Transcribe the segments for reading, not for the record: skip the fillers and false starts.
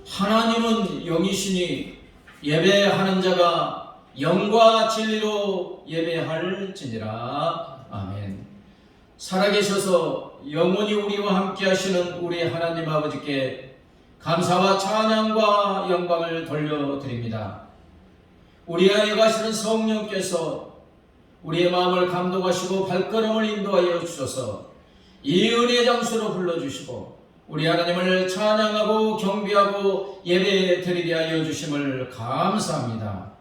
하나님은 영이시니 예배하는 자가 영과 진리로 예배할지니라. 아멘. 살아계셔서 영원히 우리와 함께 하시는 우리 하나님 아버지께 감사와 찬양과 영광을 돌려드립니다. 우리 안에 가시는 성령께서 우리의 마음을 감동하시고 발걸음을 인도하여 주셔서 이 은혜의 장소로 불러주시고 우리 하나님을 찬양하고 경배하고 예배 드리게 하여 주심을 감사합니다.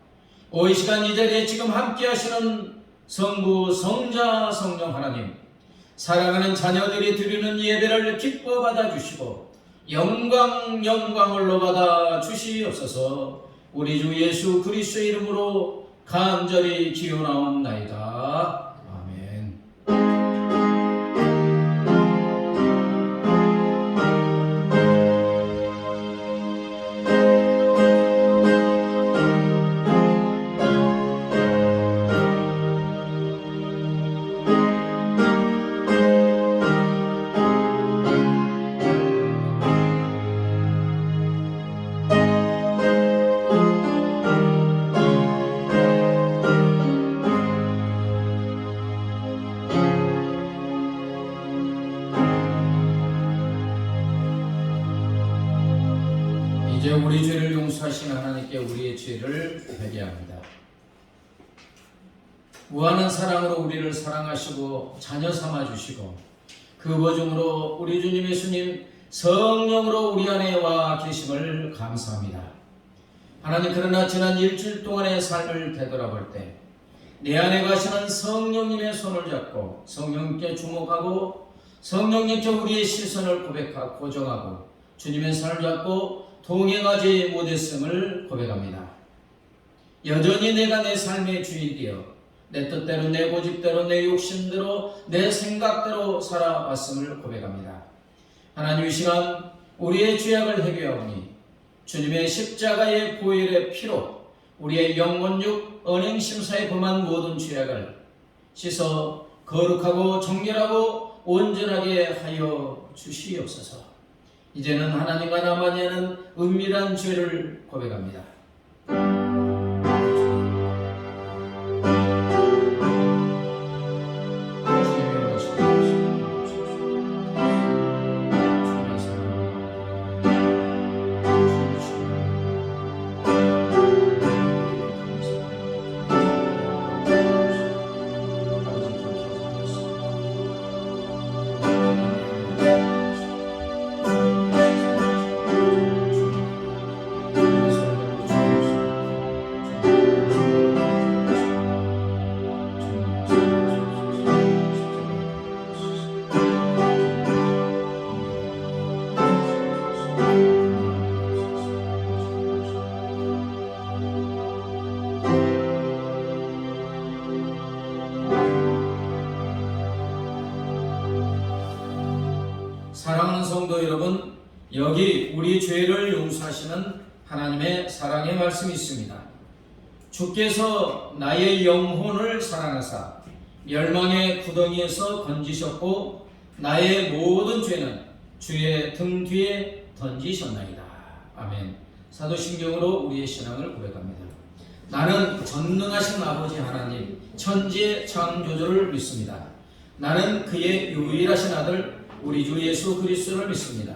이 시간 이 자리에 지금 함께 하시는 성부, 성자, 성령 하나님, 사랑하는 자녀들이 드리는 예배를 기뻐 받아주시고 영광을로 받아 주시옵소서. 우리 주 예수 그리스도의 이름으로 간절히 기원하옵나이다. 아멘. 이제 우리 죄를 용서하신 하나님께 우리의 죄를 회개합니다. 무한한 사랑으로 우리를 사랑하시고 자녀 삼아주시고 그 보증으로 우리 주님 예수님 성령으로 우리 안에 와 계심을 감사합니다. 하나님, 그러나 지난 일주일 동안의 삶을 되돌아볼 때 내 안에 가시는 성령님의 손을 잡고 성령님께 주목하고 성령님께 우리의 시선을 고백하고 고정하고 주님의 손을 잡고 동행하지 못했음을 고백합니다. 여전히 내가 내 삶의 주인이여 내 뜻대로 내 고집대로 내 욕심대로 내 생각대로 살아왔음을 고백합니다. 하나님, 이 시간 우리의 죄악을 회개하오니 주님의 십자가의 보혈의 피로 우리의 영혼육 언행심사에 범한 모든 죄악을 씻어 거룩하고 정결하고 온전하게 하여 주시옵소서. 이제는 하나님과 나만이 하는 은밀한 죄를 고백합니다. 사랑하는 성도 여러분, 여기 우리 죄를 용서하시는 하나님의 사랑의 말씀이 있습니다. 주께서 나의 영혼을 사랑하사 멸망의 구덩이에서 건지셨고 나의 모든 죄는 주의 등 뒤에 던지셨나이다. 아멘. 사도신경으로 우리의 신앙을 고백합니다. 나는 전능하신 아버지 하나님 천지의 창조주를 믿습니다. 나는 그의 유일하신 아들 우리 주 예수 그리스도를 믿습니다.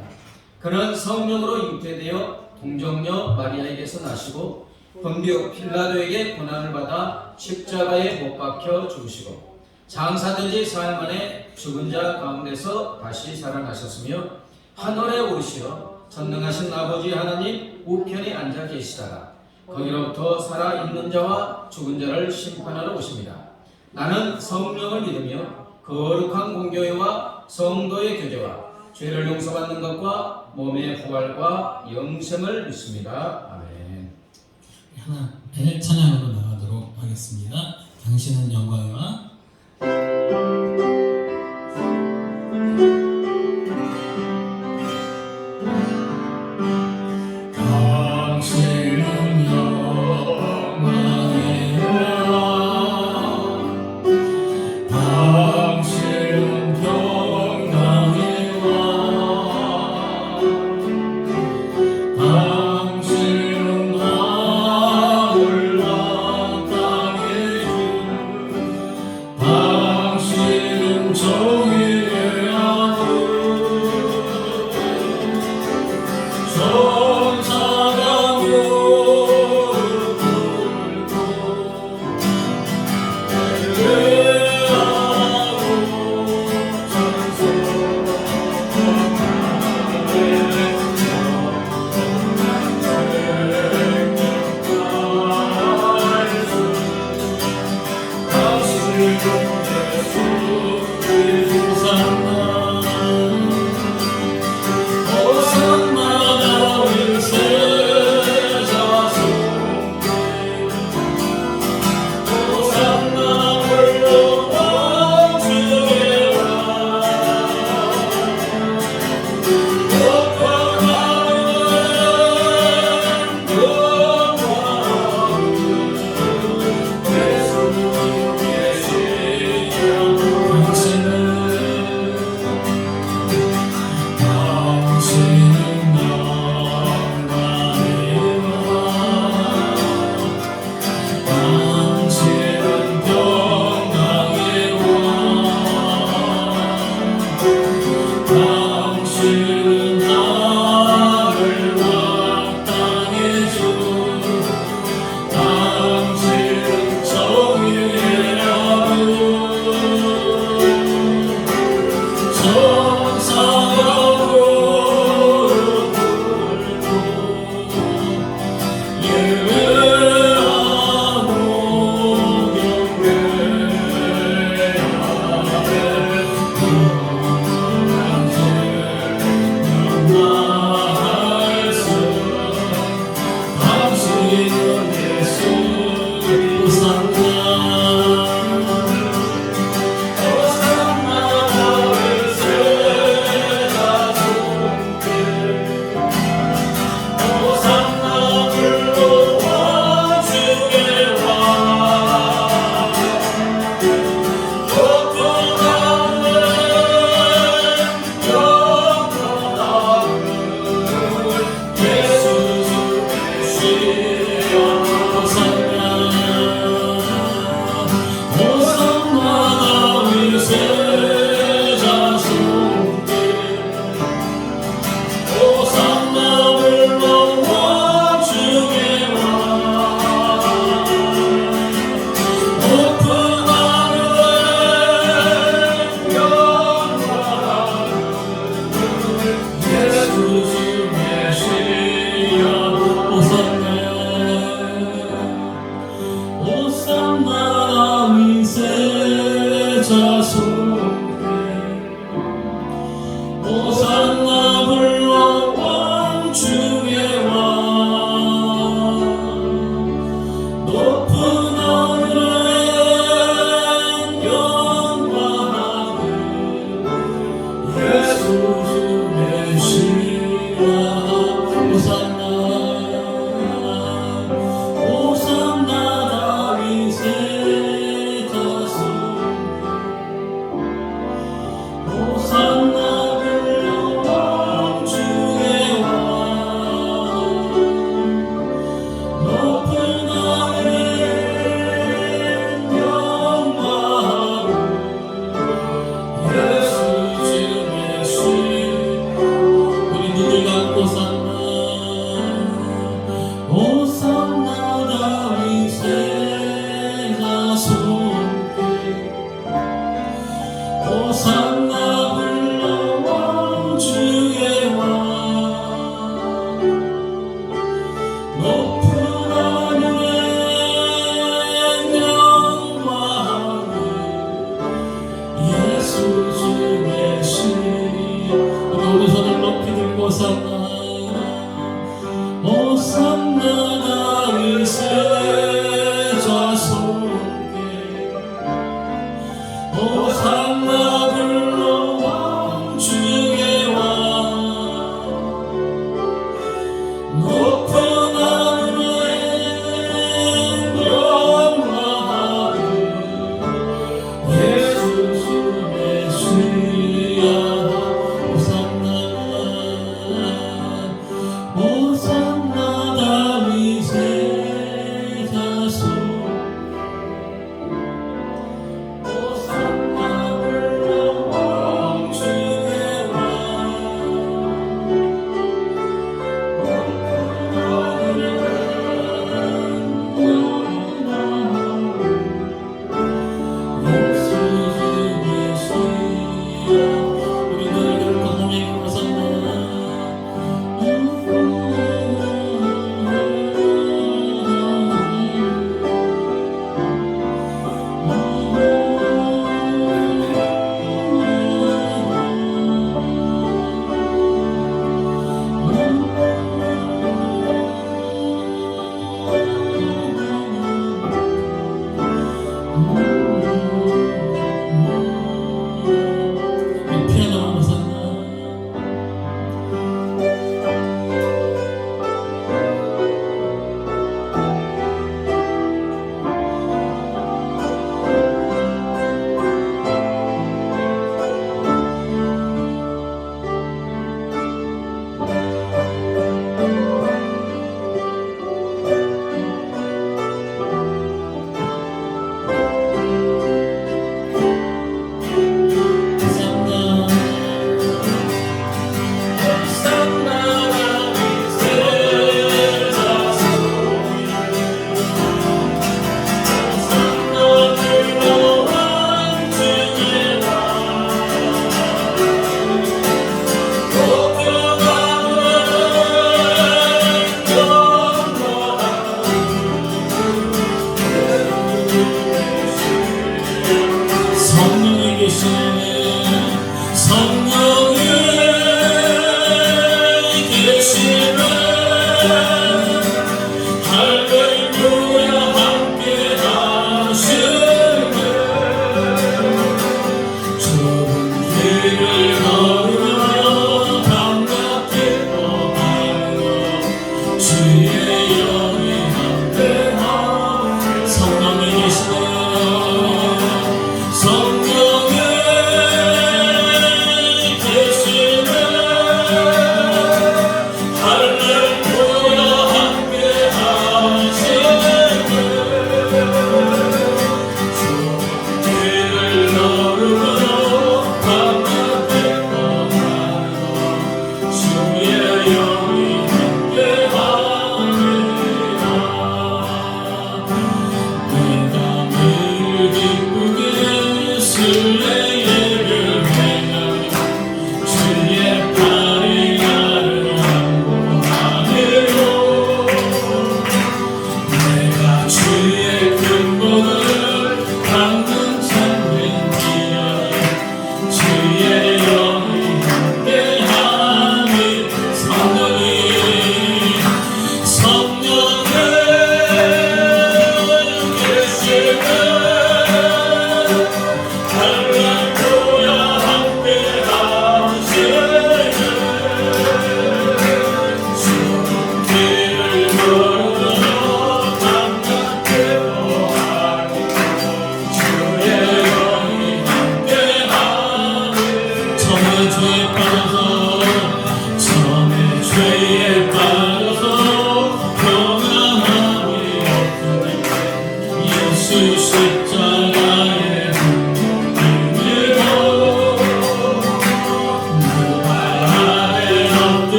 그는 성령으로 잉태되어 동정녀 마리아에게서 나시고 본디오 필라도에게 고난을 받아 십자가에 못 박혀 죽으시고 장사된 지 사흘 만에 죽은 자 가운데서 다시 살아나셨으며 하늘에 오르시어 전능하신 아버지 하나님 우편에 앉아 계시다가 거기로부터 살아있는 자와 죽은 자를 심판하러 오십니다. 나는 성령을 믿으며 거룩한 공교회와 성도의 교제와 죄를 용서받는 것과 몸의 부활과 영생을 믿습니다. 아멘. 하나의 찬양으로 나가도록 하겠습니다. 당신은 영광이와 당신은 호산나 다윗의 자손께 호산나 불러 왕중의 왕 높은 하늘에 영광하리 예수 주의 주야 호산나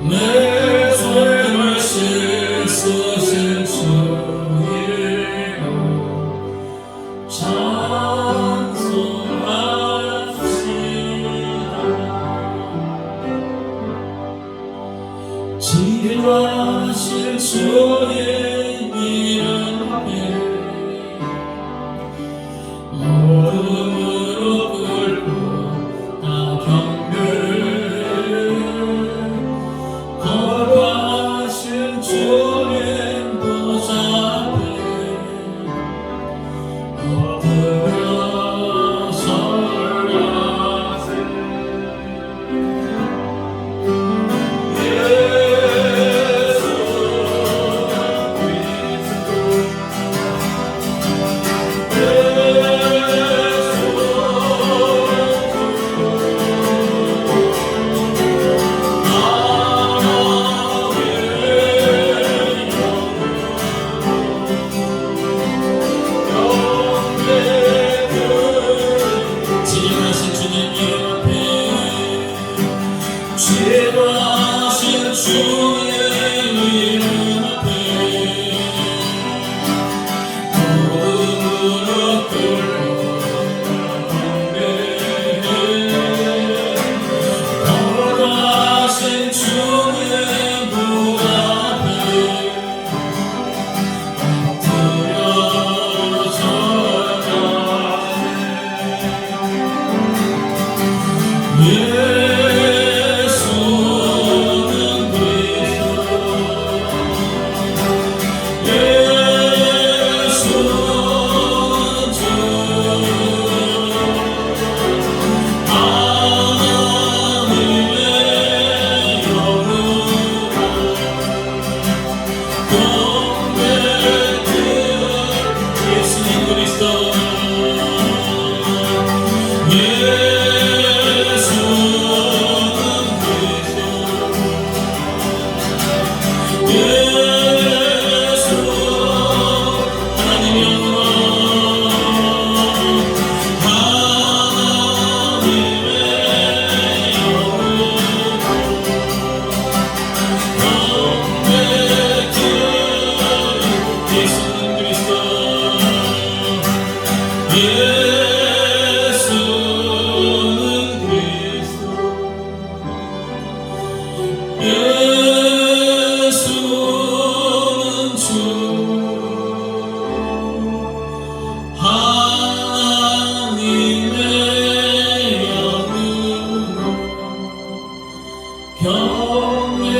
내 죄를 씻으신 주 이름 찬송합시다. 지혜하신 주의 이름에 무릎으로 꿇고 다 경배해 거룩하신 주의 보좌 앞에 엎드려 절하세. 지혜하신 주님 이름 앞에 지혜하신 주의 이름 앞에 무릎으로 꿇고 경배해 거룩하신 주의 문 앞에 엎드려 절하세. 예수는 그리스도 예수는 주 하나님의 영으로 경배드려. 예수는 그리스도 예수는 주 하나님의 영으로 경배드리고.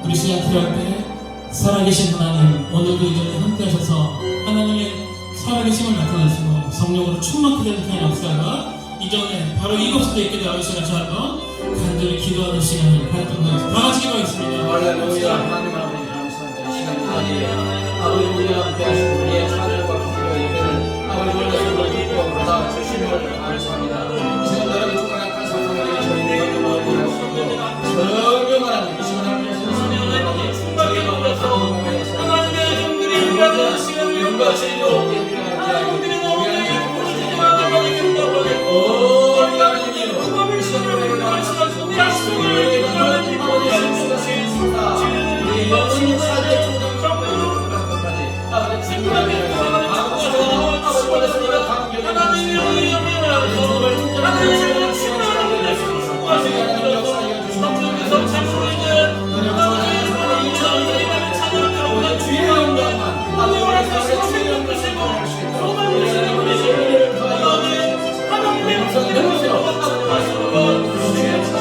우리 시간 기도할 때 살아계신 하나님, 오늘도 이 자리에 함께 하셔서 하나님의 살아계심을 나타내시고 성령으로 충만케 되는 하나님의 역사가 이전에 바로 이곳에도 있게 되어 시간 한번 간절히 기도하는 시간을 갖도록 다 같이 기도하겠습니다. 할렐루야. 하나님 아버지 감사합니다. 이 시간 이 자리에 아버지 우리와 함께 하시고 우리의 찬양과 기도와 예배를 아버지 원하시고 기뻐 받아 주심을 감사합니다. 이 시간 나라의 총각한 사상을 저희 모두 모두 하시고 성령 하나님 이 시간 함께 하시는 성령 하나님 저희 마음을 사모하여서 하나님의 종들이 일하는 시간을 영광스러운 예배를 함께 하고 우리는 너무 기쁘시지 않아가게 된다고 하겠고 우리 하나님이여 그거를 시간을 말씀하시고 우리 약속을 기뻐하는 기뻐하는 우리 영원히 사대 초등 정부까지 아버지 친구들에게 아버지 원하시는 감격을 하나님이 우리 영광을 하셔서 하나님의 신앙을 내서 수고하시는 역사에 성령께서 참으로 이제 아버지의 사랑이 이만의 찬양을 들어보는 주의 영광만 아버지 원하시는 주의 영광을 소망을 주시는 우리 주님을 하나님의 목소리를 보시고 말씀으로 주시옵소서.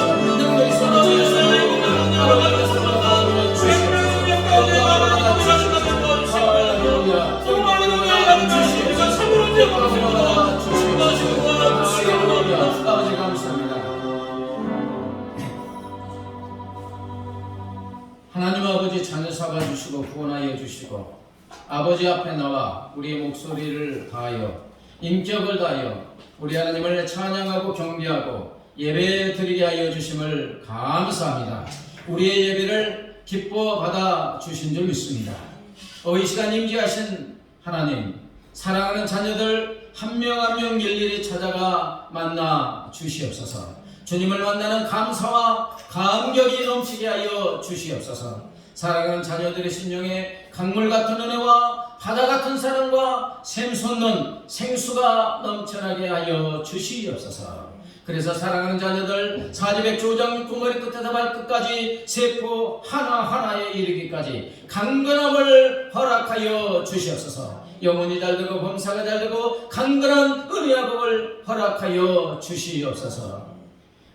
아버지 감사합니다. 하나님 아버지 자녀 삼아 주시고 구원하여 주시고 아버지 앞에 나와 우리의 목소리를 다하여 인격을 다하여 우리 하나님을 찬양하고 경배하고 예배 드리게 하여 주심을 감사합니다. 우리의 예배를 기뻐 받아 주신 줄 믿습니다. 이 시간 임재하신 하나님, 사랑하는 자녀들 한 명 한 명 일일이 찾아가 만나 주시옵소서. 주님을 만나는 감사와 감격이 넘치게 하여 주시옵소서. 사랑하는 자녀들의 심령에 강물 같은 은혜와 바다 같은 사랑과 샘솟는 생수가 넘쳐나게 하여 주시옵소서. 그래서 사랑하는 자녀들 사지백조장 두머리 끝에서 발끝까지 세포 하나하나에 이르기까지 강건함을 허락하여 주시옵소서. 영혼이 잘되고 범사가 잘되고 강건한 은혜와 복을 허락하여 주시옵소서.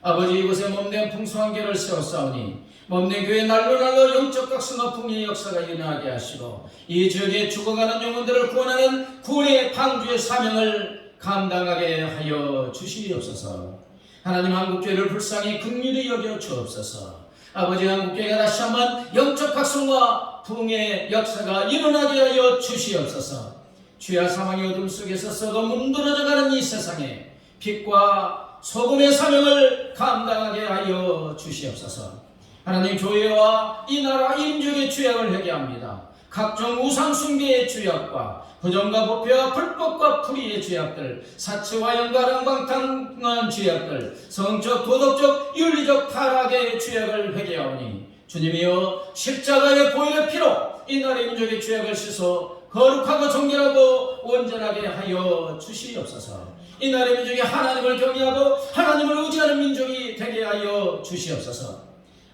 아버지, 이곳에 몸된 풍성한 교회를 세웠사오니 몸된 교회 날로 영적 각성과 풍요의 역사가 일어나게 하시고 이 지역에 죽어가는 영혼들을 구원하는 구원의 방주의 사명을 감당하게 하여 주시옵소서. 하나님, 한국교회를 불쌍히 긍휼히 여겨 주옵소서. 아버지, 한국교회가 다시 한번 영적 각성과 풍요의 역사가 일어나게 하여 주시옵소서. 주야, 사망의 어둠 속에서 썩어 문드러져가는 이 세상에 빛과 소금의 사명을 감당하게 하여 주시옵소서. 하나님, 교회와 이 나라 인족의 죄악을 회개합니다. 각종 우상 숭배의 죄악과 부정과 부패와 불법과 불의의 죄악들, 사치와 연가랑 방탕한 죄악들, 성적 도덕적 윤리적 타락의 죄악을 회개하오니 주님이여, 십자가의 보혈의 피로 이 나라 인족의 죄악을 씻어 거룩하고 정결하고 온전하게 하여 주시옵소서. 이 나라의 민족이 하나님을 경외하고 하나님을 의지하는 민족이 되게 하여 주시옵소서.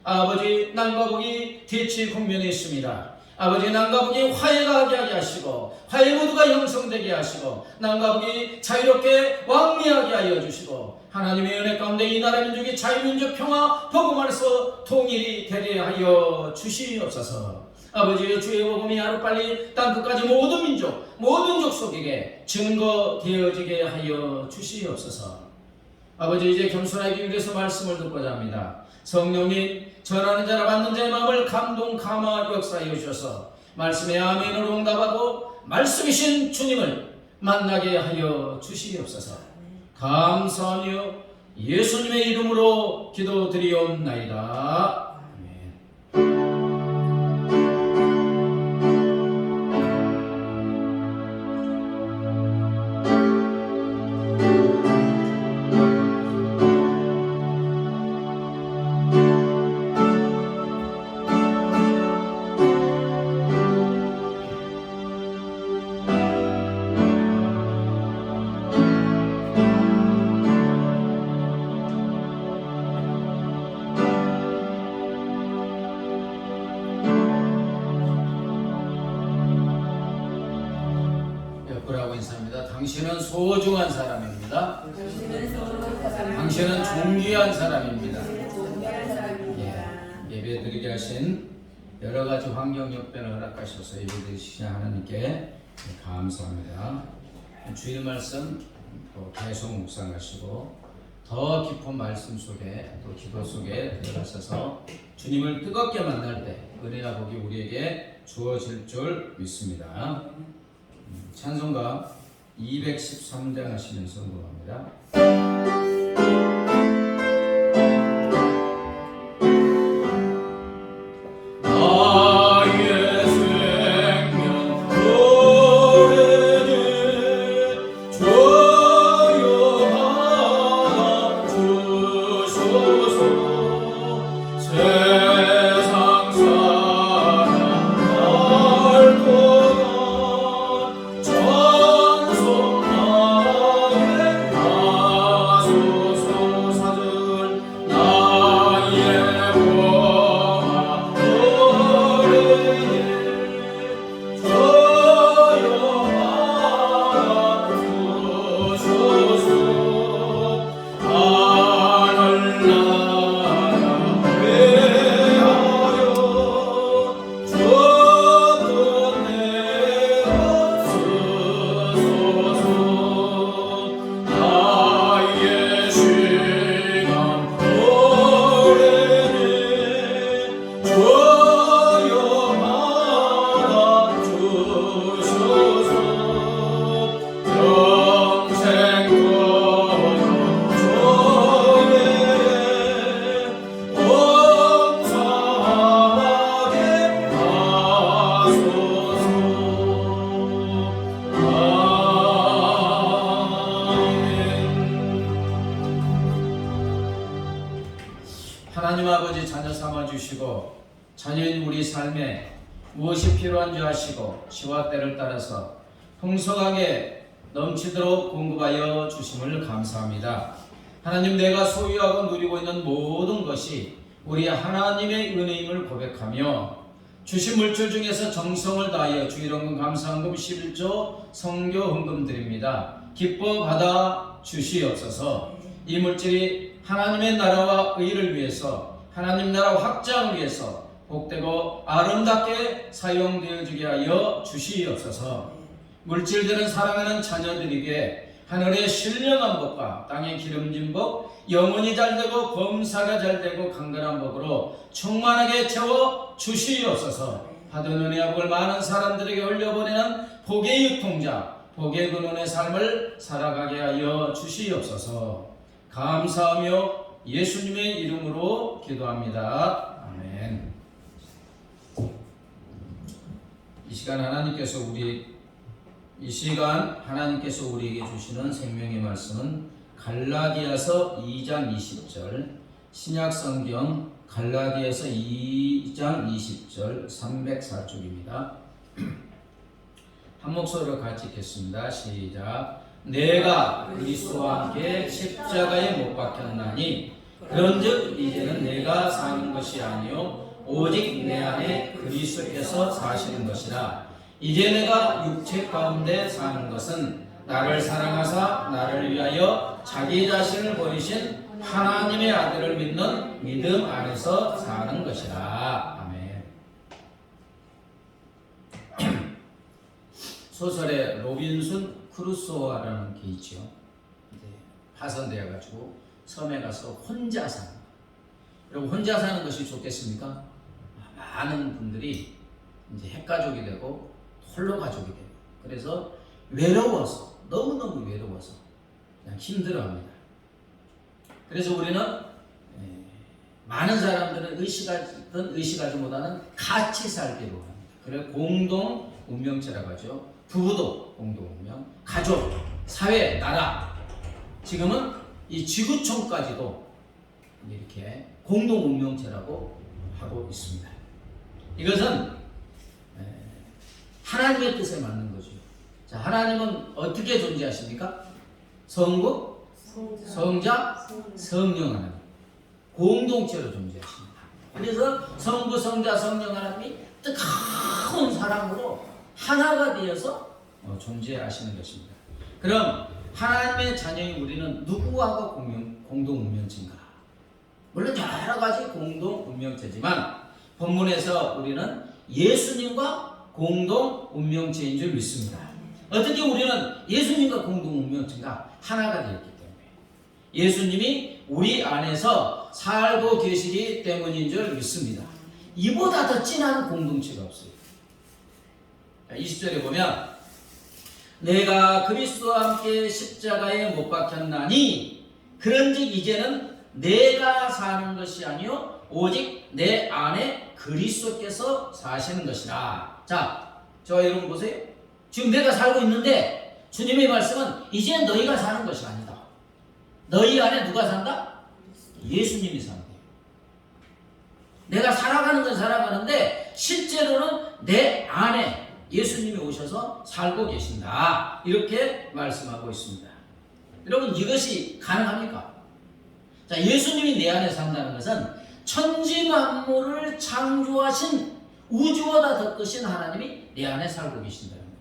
아버지, 남과 북이 대치 국면에 있습니다. 아버지, 남과 북이 화해가 하게 하시고 화해 모두가 형성되게 하시고 남과 북이 자유롭게 왕래하게 하여 주시고 하나님의 은혜 가운데 이 나라 민족이 자유민족 평화 복음 안에서 통일이 되게 하여 주시옵소서. 아버지, 주의 복음이 하루빨리 땅끝까지 모든 민족 모든 족속에게 증거되어지게 하여 주시옵소서. 아버지, 이제 겸손하게 위해서 말씀을 듣고자 합니다. 성령님, 전하는 자라 받는 자의 마음을 감동 감화 역사하여 주셔서 말씀의 아멘으로 응답하고 말씀이신 주님을 만나게 하여 주시옵소서. 감사하며 예수님의 이름으로 기도드리옵나이다. 당신은 소중한 사람입니다. 당신은 존귀한 사람입니다. 예배 드리게 하신 여러 가지 환경 역변을 허락하셔서 예배 드리시는 하나님께 감사합니다. 주일 말씀 또 계속 묵상하시고 더 깊은 말씀 속에 또 기도 속에 들어가셔서 주님을 뜨겁게 만날 때 은혜와 복이 우리에게 주어질 줄 믿습니다. 찬송가 213장 하시면서 응답합니다. 전송하게 하소서. 하나님 아버지 자녀 삼아주시고 자녀인 우리 삶에 무엇이 필요한지 아시고 시와 때를 따라서 풍성하게 넘치도록 공급하여 주심을 감사합니다. 하나님, 내가 소유하고 누리고 있는 모든 것이 우리 하나님의 은혜임을 고백하며 주신 물질 중에서 정성을 다하여 주일헌금 감사헌금 11조 성교 헌금 드립니다. 기뻐 받아 주시옵소서. 이 물질이 하나님의 나라와 의를 위해서, 하나님 나라 확장을 위해서 복되고 아름답게 사용되어지게 하여 주시옵소서. 물질들은 사랑하는 자녀들에게 하늘의 신령한 복과 땅의 기름진 복, 영혼이 잘되고 범사가 잘되고 강건한 복으로 충만하게 채워 주시옵소서. 받은 은혜와 복을 많은 사람들에게 올려보내는 복의 유통자, 복의 근원의 삶을 살아가게 하여 주시옵소서. 감사하며 예수님의 이름으로 기도합니다. 아멘. 이 시간 하나님께서 우리에게 주시는 생명의 말씀은 갈라디아서 2장 20절, 신약성경 갈라디아서 2장 20절 304쪽입니다. 한 목소리로 같이 읽겠습니다. 시작. 내가 그리스도와 함께 십자가에 못 박혔나니 그런즉 이제는 내가 사는 것이 아니요 오직 내 안에 그리스도께서 사시는 것이라. 이제 내가 육체 가운데 사는 것은 나를 사랑하사 나를 위하여 자기 자신을 버리신 하나님의 아들을 믿는 믿음 안에서 사는 것이라. 아멘. 소설에 로빈슨 크루소와라는 게 있죠. 파선되어가지고 섬에 가서 혼자 사는 거. 여러분, 혼자 사는 것이 좋겠습니까? 많은 분들이 이제 핵가족이 되고 홀로 가족이 돼요. 그래서 외로워서, 너무너무 외로워서 그냥 힘들어합니다. 그래서 우리는 많은 사람들은 의식하든 의식하지보다는 같이 살기로 합니다. 그래서 공동 운명체라고 하죠. 부부도 공동 운명, 가족, 사회, 나라. 지금은 이 지구촌까지도 이렇게 공동 운명체라고 하고 있습니다. 이것은 하나님의 뜻에 맞는 거죠. 자, 하나님은 어떻게 존재하십니까? 성부, 성자, 성령 하나님. 공동체로 존재하십니다. 그래서 성부, 성자, 성령 하나님이 뜨거운 사랑으로 하나가 되어서 존재하시는 것입니다. 그럼 하나님의 자녀인 우리는 누구하고 공동 운명체인가? 물론 여러 가지 공동 운명체지만 본문에서 우리는 예수님과 공동 운명체인 줄 믿습니다. 어떻게 우리는 예수님과 공동 운명체가 하나가 되었기 때문에 예수님이 우리 안에서 살고 계시기 때문인 줄 믿습니다. 이보다 더 진한 공동체가 없어요. 20절에 보면 내가 그리스도와 함께 십자가에 못 박혔나니 그런즉 이제는 내가 사는 것이 아니요 오직 내 안에 그리스도께서 사시는 것이라. 자, 저와 여러분 보세요. 지금 내가 살고 있는데 주님의 말씀은 이제 너희가 사는 것이 아니다. 너희 안에 누가 산다? 예수님이 산다. 내가 살아가는 건 살아가는데 실제로는 내 안에 예수님이 오셔서 살고 계신다. 이렇게 말씀하고 있습니다. 여러분, 이것이 가능합니까? 자, 예수님이 내 안에 산다는 것은 천지 만물을 창조하신 우주보다 더 크신 하나님이 내 안에 살고 계신다는 거예요.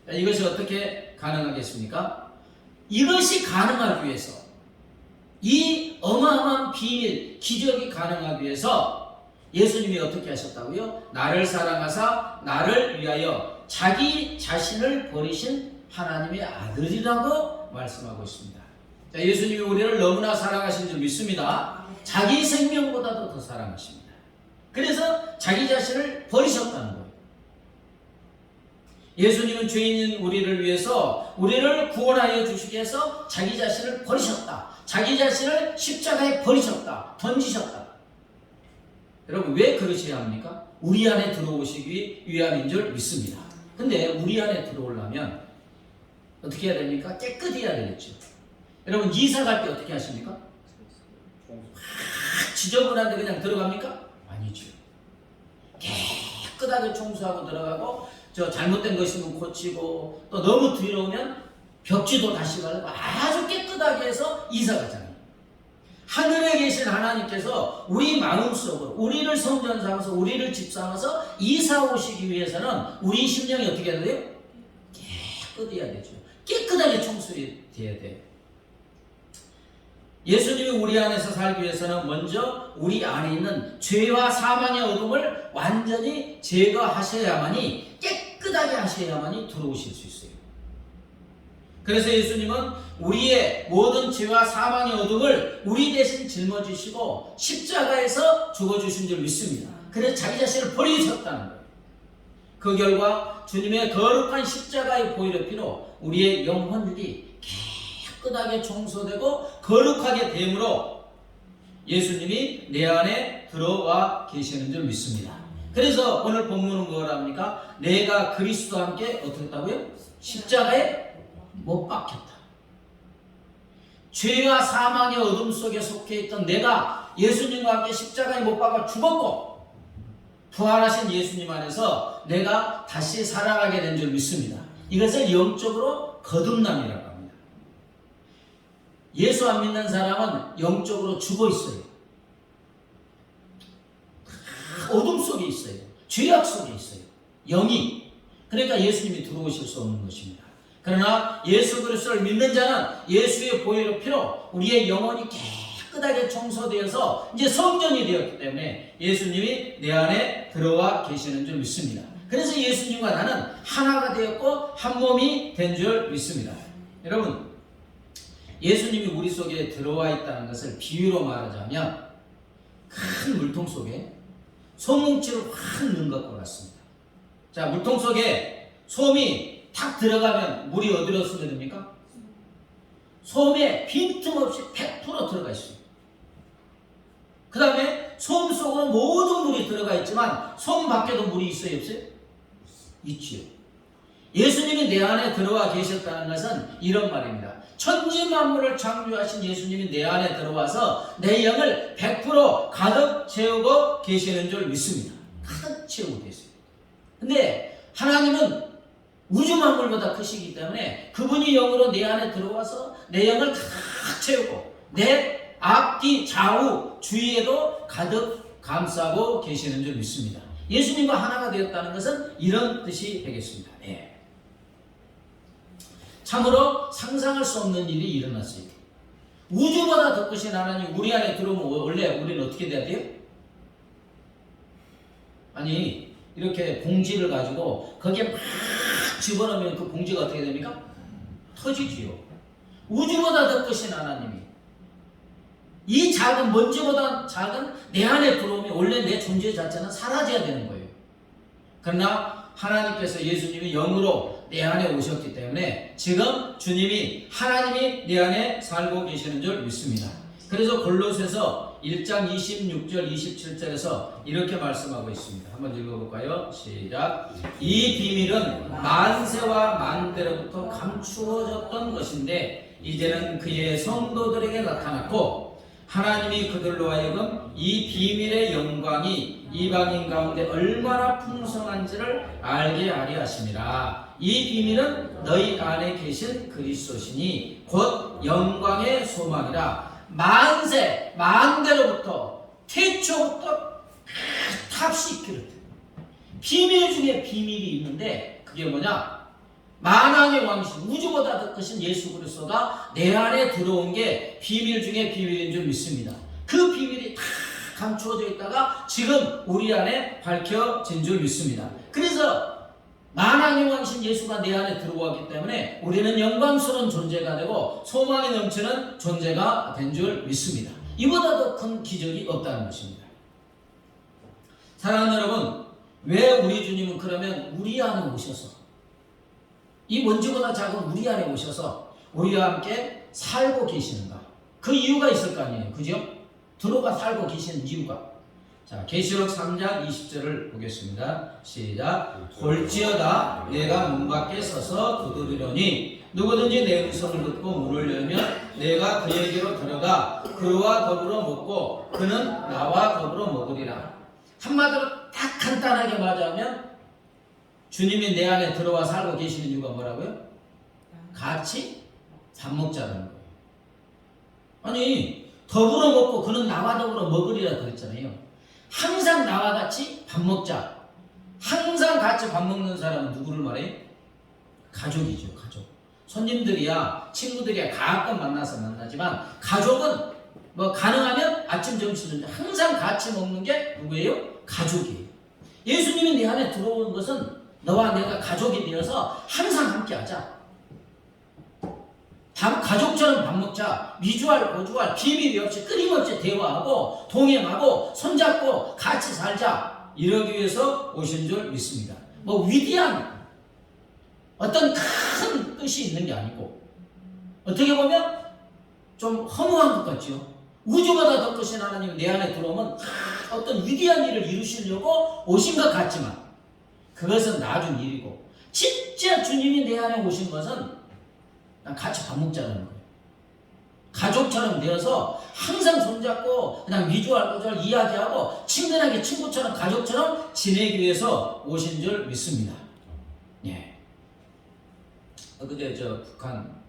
자, 이것이 어떻게 가능하겠습니까? 이것이 가능하기 위해서, 이 어마어마한 비밀, 기적이 가능하기 위해서 예수님이 어떻게 하셨다고요? 나를 사랑하사 나를 위하여 자기 자신을 버리신 하나님의 아들이라고 말씀하고 있습니다. 자, 예수님이 우리를 너무나 사랑하신 줄 믿습니다. 자기 생명보다도 더 사랑하십니다. 그래서 자기 자신을 버리셨다는 거예요. 예수님은 죄인인 우리를 위해서 우리를 구원하여 주시기 위해서 자기 자신을 버리셨다. 자기 자신을 십자가에 버리셨다. 던지셨다. 여러분, 왜 그러셔야 합니까? 우리 안에 들어오시기 위함인 줄 믿습니다. 근데 우리 안에 들어오려면 어떻게 해야 됩니까? 깨끗해야 되겠죠. 여러분, 이사 갈 때 어떻게 하십니까? 지저분한데 그냥 들어갑니까? 아니죠. 깨끗하게 청소하고 들어가고, 저 잘못된 거 있으면 고치고, 또 너무 더러우면 벽지도 다시 바르고 아주 깨끗하게 해서 이사 가잖아요. 하늘에 계신 하나님께서 우리 마음속으로 우리를 성전 삼아서 우리를 집 삼아서 이사 오시기 위해서는 우리 심령이 어떻게 해야 돼요? 깨끗해야 되죠. 깨끗하게 청소해야 돼요. 예수님이 우리 안에서 살기 위해서는 먼저 우리 안에 있는 죄와 사망의 어둠을 완전히 제거하셔야만이, 깨끗하게 하셔야만이 들어오실 수 있어요. 그래서 예수님은 우리의 모든 죄와 사망의 어둠을 우리 대신 짊어지시고 십자가에서 죽어주신 줄 믿습니다. 그래서 자기 자신을 버리셨다는 거예요. 그 결과 주님의 거룩한 십자가의 보혈의 피로 우리의 영혼들이 깨끗하게 청소되고 거룩하게 됨으로 예수님이 내 안에 들어와 계시는 줄 믿습니다. 그래서 오늘 본문은 뭐랍니까? 내가 그리스도와 함께 어떻게 했다고요? 십자가에 못 박혔다. 죄와 사망의 어둠 속에 속해 있던 내가 예수님과 함께 십자가에 못 박아 죽었고 부활하신 예수님 안에서 내가 다시 살아가게 된 줄 믿습니다. 이것을 영적으로 거듭남이라고 합니다. 예수 안 믿는 사람은 영적으로 죽어 있어요. 어둠 속에 있어요. 죄악 속에 있어요. 영이. 그러니까 예수님이 들어오실 수 없는 것입니다. 그러나 예수 그리스도를 믿는 자는 예수의 보혈의 피로 우리의 영혼이 깨끗하게 청소되어서 이제 성전이 되었기 때문에 예수님이 내 안에 들어와 계시는 줄 믿습니다. 그래서 예수님과 나는 하나가 되었고 한 몸이 된 줄 믿습니다. 여러분, 예수님이 우리 속에 들어와 있다는 것을 비유로 말하자면 큰 물통 속에 솜뭉치를 확 넣은 것과 같습니다. 자, 물통 속에 솜이 탁 들어가면 물이 어디로 스며듭니까? 솜에 빈틈없이 100% 들어가 있어요. 그 다음에 솜 속으로 모든 물이 들어가 있지만 솜 밖에도 물이 있어요, 없어요? 있지요. 예수님이 내 안에 들어와 계셨다는 것은 이런 말입니다. 천지 만물을 창조하신 예수님이 내 안에 들어와서 내 영을 100% 가득 채우고 계시는 줄 믿습니다. 가득 채우고 계세요. 근데 하나님은 우주 만물보다 크시기 때문에 그분이 영으로 내 안에 들어와서 내 영을 가득 채우고 내 앞뒤 좌우 주위에도 가득 감싸고 계시는 줄 믿습니다. 예수님과 하나가 되었다는 것은 이런 뜻이 되겠습니다. 네. 참으로 상상할 수 없는 일이 일어났어요. 우주보다 더 크신 하나님 우리 안에 들어오면 원래 우리는 어떻게 돼야 돼요? 아니, 이렇게 봉지를 가지고 거기에 막 집어넣으면 그 봉지가 어떻게 됩니까? 터지지요. 우주보다 더 크신 하나님이 이 작은 먼지보다 작은 내 안에 들어오면 원래 내 존재 자체는 사라져야 되는 거예요. 그러나 하나님께서 예수님이 영으로 내 안에 오셨기 때문에 지금 주님이 하나님이 내 안에 살고 계시는 줄 믿습니다. 그래서 골로새서 1장 26절 27절에서 이렇게 말씀하고 있습니다. 한번 읽어볼까요? 시작. 이 비밀은 만세와 만대로부터 감추어졌던 것인데 이제는 그의 성도들에게 나타났고 하나님이 그들로 하여금 이 비밀의 영광이 이방인 가운데 얼마나 풍성한지를 알게 하려 하심이라. 이 비밀은 너희 안에 계신 그리스도시니 곧 영광의 소망이라. 만세 만대로부터 태초부터 탑시 있기를. 비밀 중에 비밀이 있는데 그게 뭐냐? 만왕의 왕이신 우주보다 더 크신 예수 그리스도가 내 안에 들어온 게 비밀 중에 비밀인 줄 믿습니다. 그 비밀이 다 감추어져 있다가 지금 우리 안에 밝혀진 줄 믿습니다. 그래서 만왕의 왕이신 예수가 내 안에 들어왔기 때문에 우리는 영광스러운 존재가 되고 소망이 넘치는 존재가 된 줄 믿습니다. 이보다 더 큰 기적이 없다는 것입니다. 사랑하는 여러분, 왜 우리 주님은 그러면 우리 안에 오셔서 이 먼지보다 작은 우리 안에 오셔서 우리와 함께 살고 계시는가? 그 이유가 있을 거 아니에요. 그죠? 들어가 살고 계시는 이유가. 자, 계시록 3장 20절을 보겠습니다. 시작. 볼지어다 내가 문 밖에 서서 두드리려니 누구든지 내 음성을 듣고 문을 열면 내가 그에게로 들어가 그와 더불어 먹고 그는 나와 더불어 먹으리라. 한마디로 딱 간단하게 말하자면 주님이 내 안에 들어와 살고 계시는 이유가 뭐라고요? 같이 밥 먹자는 거예요. 아니 더불어 먹고 그는 나와 더불어 먹으리라 그랬잖아요. 항상 나와 같이 밥 먹자. 항상 같이 밥 먹는 사람은 누구를 말해요? 가족이죠. 가족. 손님들이야 친구들이야 가끔 만나서 만나지만 가족은 뭐 가능하면 아침 점심은 항상 같이 먹는 게 누구예요? 가족이에요. 예수님이 내 안에 들어오는 것은 너와 내가 가족이 되어서 항상 함께 하자. 가족처럼 밥 먹자. 미주알 고주알 비밀이 없이 끊임없이 대화하고 동행하고 손잡고 같이 살자. 이러기 위해서 오신 줄 믿습니다. 뭐 위대한 어떤 큰 뜻이 있는 게 아니고 어떻게 보면 좀 허무한 것 같죠. 우주보다 더 크신 하나님이 내 안에 들어오면 어떤 위대한 일을 이루시려고 오신 것 같지만 그것은 나중 일이고 진짜 주님이 내 안에 오신 것은 같이 밥 먹자는 거예요. 가족처럼 되어서 항상 손잡고 그냥 미주알고주알 이야기하고 친근하게 친구처럼 가족처럼 지내기 위해서 오신 줄 믿습니다. 예. 그제 저 북한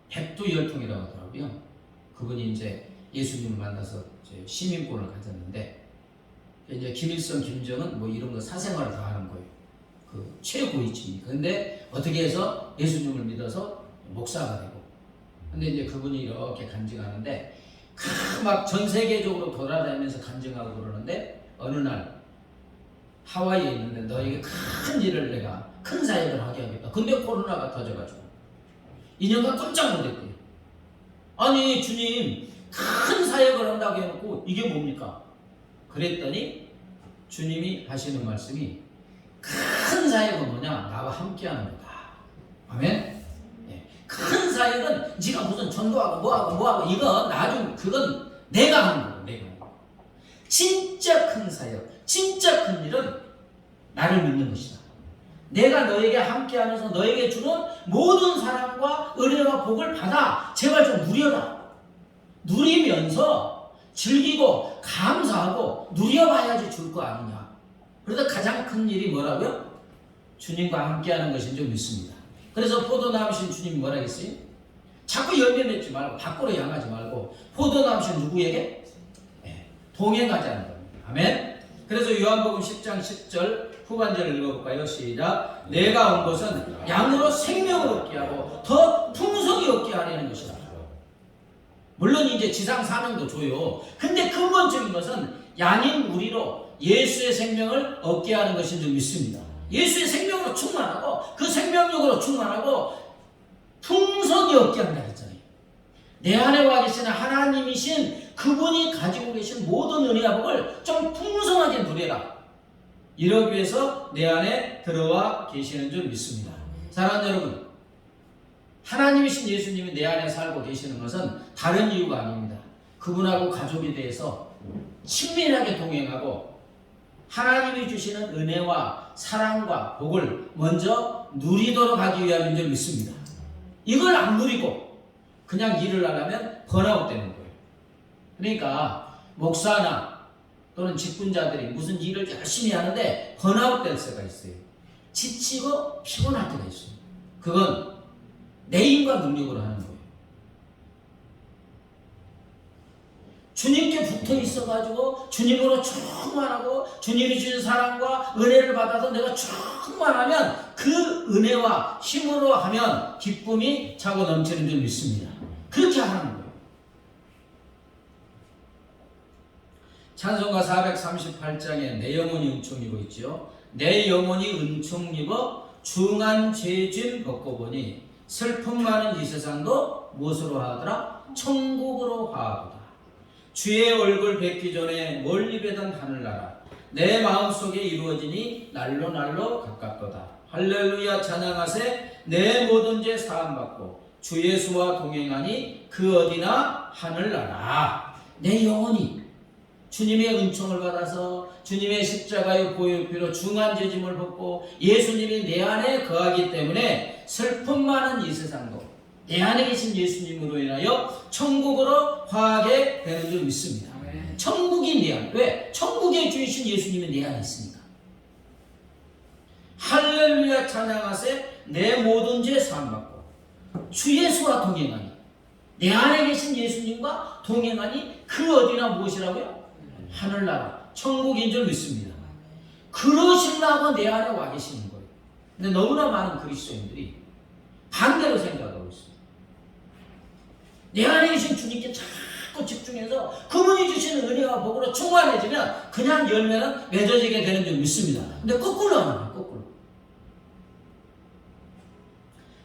백두열통이라고 하더라고요. 그분이 이제 예수님을 만나서 이제 시민권을 가졌는데 이제 김일성, 김정은 뭐 이런 거 사생활을 다 하는 거예요. 그 최고위층이니까. 근데 어떻게 해서 예수님을 믿어서 목사가 되고. 근데 이제 그분이 이렇게 간증하는데 막 전 세계적으로 돌아다니면서 간증하고 그러는데 어느 날 하와이에 있는데 너에게 큰 일을 내가 큰 사역을 하게 하겠다. 근데 코로나가 터져가지고 2년간 깜짝 놀랐대요. 아니 주님 큰 사역을 한다고 해놓고 이게 뭡니까? 그랬더니 주님이 하시는 말씀이 큰 사역은 뭐냐? 나와 함께하는 거다. 아멘? 네. 큰 사역은 네가 무슨 전도하고 뭐하고 이거 나중 그건 내가 하는 거고 내가. 진짜 큰 사역, 진짜 큰 일은 나를 믿는 것이다. 내가 너에게 함께하면서 너에게 주는 모든 사랑과 은혜와 복을 받아 제발 좀 누려라. 누리면서 즐기고 감사하고 누려봐야지 줄 거 아니냐. 그래서 가장 큰 일이 뭐라고요? 주님과 함께하는 것인 줄 믿습니다. 그래서 포도나무신 주님이 뭐라 했어요? 자꾸 열매 맺지 말고 밖으로 향하지 말고 포도나무신 누구에게? 네, 동행하자는 겁니다. 아멘. 그래서 요한복음 10장 10절 후반절을 읽어볼까요? 시작. 내가 온 것은 양으로 생명을 얻게 하고 더 풍성히 얻게 하려는 것이다. 물론 이제 지상 사명도 줘요. 근데 근본적인 것은 양인 우리로 예수의 생명을 얻게 하는 것인 줄 믿습니다. 예수의 생명으로 충만하고 그 생명력으로 충만하고 풍성히 얻게 한다 했잖아요. 내 안에 와 계시는 하나님이신 그분이 가지고 계신 모든 은혜와 복을 좀 풍성하게 누려라. 이러기 위해서 내 안에 들어와 계시는 줄 믿습니다. 사랑하는 여러분, 하나님이신 예수님이 내 안에 살고 계시는 것은 다른 이유가 아닙니다. 그분하고 가족이 돼서 친밀하게 동행하고 하나님이 주시는 은혜와 사랑과 복을 먼저 누리도록 하기 위함인 줄 믿습니다. 이걸 안 누리고 그냥 일을 하려면 번아웃 되는 거예요. 그러니까 목사나 또는 직분자들이 무슨 일을 열심히 하는데 번아웃 될 때가 있어요. 지치고 피곤할 때가 있어요. 그건 내 힘과 능력으로 하는 거예요. 주님께 붙어 있어가지고 주님으로 충만하고 주님이 주신 사랑과 은혜를 받아서 내가 충만하면 그 은혜와 힘으로 하면 기쁨이 차고 넘치는 줄 믿습니다. 그렇게 하는 거예요. 찬송가 438장에 내 영혼이 은총 입어 있죠. 내 영혼이 은총 입어 중한 죄짐 벗고 보니 슬픔 많은 이 세상도 무엇으로 하더라? 천국으로 하도다. 주의 얼굴 뵙기 전에 멀리 배던 하늘나라 내 마음속에 이루어지니 날로 날로 가깝도다. 할렐루야 찬양하세. 내 모든 죄 사함받고 주 예수와 동행하니 그 어디나 하늘나라. 내 영혼이 주님의 은총을 받아서 주님의 십자가의 보혈피로 중한 죄짐을 벗고 예수님이 내 안에 거하기 때문에 슬픔 많은 이 세상도 내 안에 계신 예수님으로 인하여 천국으로 화하게 되는 줄 믿습니다. 천국이 내 안에. 왜? 천국의 주이신 예수님이 내 안에 있으니까. 할렐루야 찬양하세. 내 모든 죄 사함받고 주 예수와 동행하니, 내 안에 계신 예수님과 동행하니 그 어디나 무엇이라고요? 하늘나라 천국인 줄 믿습니다. 그러시려고 내 안에 와 계시는 거예요. 근데 너무나 많은 그리스도인들이 반대로 생각하고 있습니다. 내 안에 계신 주님께 자꾸 집중해서 그분이 주시는 은혜와 복으로 충만해지면 그냥 열매는 맺어지게 되는 줄 믿습니다. 근데 거꾸로 하는 거예요. 거꾸로.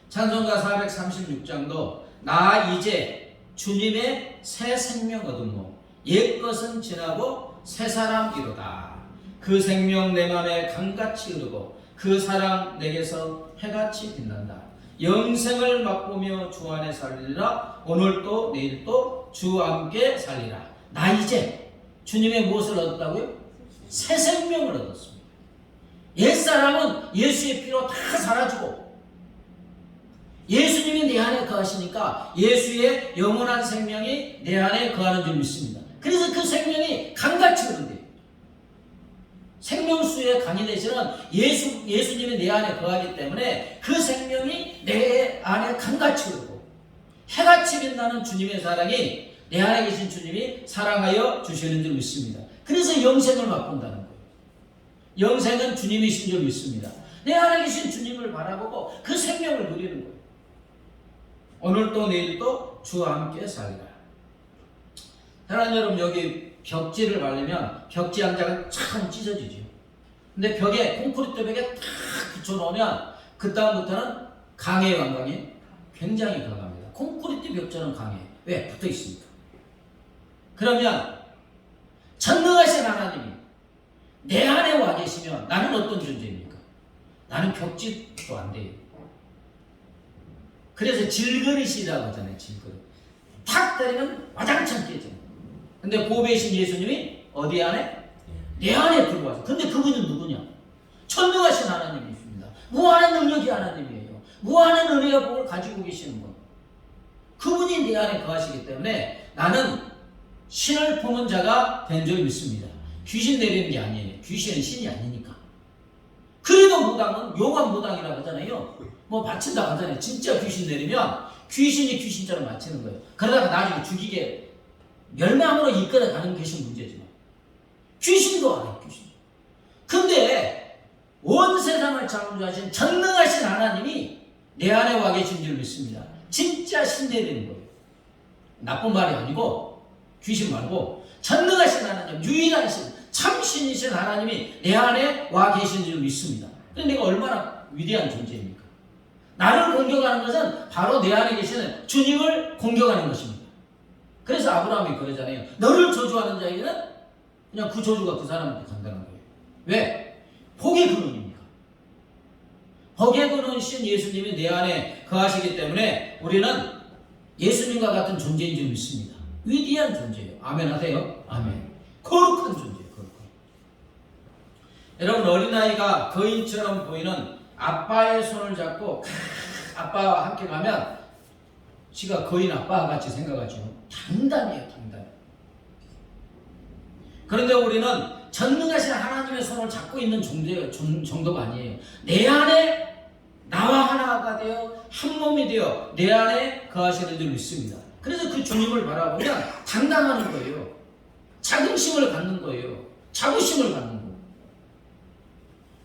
찬송가 436장도 나 이제 주님의 새 생명 얻음모 옛것은 지나고 새 사람이로다. 그 생명 내 맘에 강같이 흐르고 그 사랑 내게서 해같이 빛난다. 영생을 맛보며 주 안에 살리라. 오늘도 내일도 주와 함께 살리라. 나 이제 주님의 무엇을 얻었다고요? 새 생명을 얻었습니다. 옛사람은 예수의 피로 다 사라지고 예수님이 내 안에 거하시니까 예수의 영원한 생명이 내 안에 거하는 줄 믿습니다. 그래서 그 생명이 강같이 흐른대요. 생명수의 강이 되시는 예수님이 내 안에 거하기 때문에 그 생명이 내 안에 강같이 흐르고 해같이 빛나는 주님의 사랑이 내 안에 계신 주님이 사랑하여 주시는 줄 믿습니다. 그래서 영생을 맛본다는 거예요. 영생은 주님이신 줄 믿습니다. 내 안에 계신 주님을 바라보고 그 생명을 누리는 거예요. 오늘도 내일도 주와 함께 살리라. 사랑하는 여러분, 여기 벽지를 바르면 벽지 한 장은 참 찢어지죠. 근데 벽에 콘크리트 벽에 탁 붙여놓으면 그 다음부터는 강해요, 안 강해요? 굉장히 강합니다. 콘크리트 벽자는 강해요. 왜? 붙어 있으니까. 그러면 전능하신 하나님이 내 안에 와 계시면 나는 어떤 존재입니까? 나는 벽지도 안 돼요. 그래서 질그릇이라고 하잖아요. 질그릇. 탁 때리면 와장창 깨져. 근데 보배이신 예수님이 어디 안에? 내 안에 들어와서. 근데 그분은 누구냐? 천능하신 하나님이십니다. 무한한 능력이 하나님이에요. 무한한 은혜와 복을 가지고 계시는 분. 그분이 내 안에 거하시기 때문에 나는 신을 품은 자가 된 줄 믿습니다. 귀신 내리는 게 아니에요. 귀신은 신이 아니니까. 그래도 무당은 용한 무당이라고 하잖아요. 뭐 바친다고 하잖아요. 진짜 귀신 내리면 귀신이 귀신처럼 바치는 거예요. 그러다가 나중에 죽이게 멸망으로 이끌어 가는 것이 문제지만 귀신도 알아요. 귀신. 근데 온 세상을 창조하신 전능하신 하나님이 내 안에 와 계신 줄 믿습니다. 진짜 신 내리는 거예요. 나쁜 말이 아니고 귀신 말고 전능하신 하나님, 유일한 신, 참신이신 하나님이 내 안에 와 계신 줄 믿습니다. 그런데 내가 얼마나 위대한 존재입니까? 나를 공격하는 것은 바로 내 안에 계시는 주님을 공격하는 것입니다. 그래서 아브라함이 그러잖아요. 너를 저주하는 자에게는 그냥 그 저주가 그 사람한테 간다는 거예요. 왜? 복의 근원입니까? 복의 근원이신 예수님이 내 안에 거하시기 때문에 우리는 예수님과 같은 존재인 줄 믿습니다. 위대한 존재예요. 아멘 하세요. 아멘. 거룩한 존재예요. 거룩한. 여러분, 어린아이가 거인처럼 보이는 아빠의 손을 잡고 아빠와 함께 가면 지가 거인 아빠와 같이 생각하죠. 단단해요. 단단. 그런데 우리는 전능하신 하나님의 손을 잡고 있는 정도가 아니에요. 내 안에 나와 하나가 되어 한 몸이 되어 내 안에 거하시는 줄 믿습니다. 그래서 그 주님을 바라보면 당당하는 거예요. 자긍심을 갖는 거예요. 자부심을 갖는 거예요.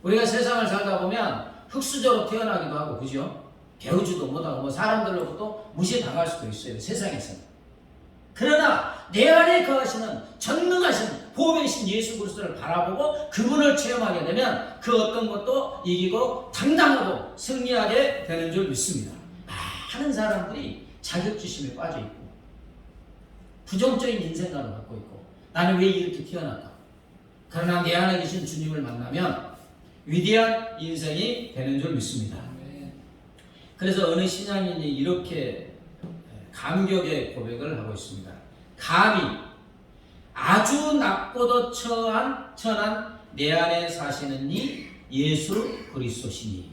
우리가 세상을 살다 보면 흙수저로 태어나기도 하고, 그죠? 배우지도 못하고, 뭐 사람들로부터 무시당할 수도 있어요. 세상에서는. 그러나 내 안에 거하시는 전능하신 보배이신 예수 그리스도를 바라보고 그분을 체험하게 되면 그 어떤 것도 이기고 당당하고 승리하게 되는 줄 믿습니다. 많은 사람들이 자격지심에 빠져있고 부정적인 인생관을 갖고 있고 나는 왜 이렇게 태어났다. 그러나 내 안에 계신 주님을 만나면 위대한 인생이 되는 줄 믿습니다. 그래서 어느 신앙인이 이렇게 감격의 고백을 하고 있습니다. 감히 아주 낮고도 천한 내 안에 사시는 이 예수 그리스도시니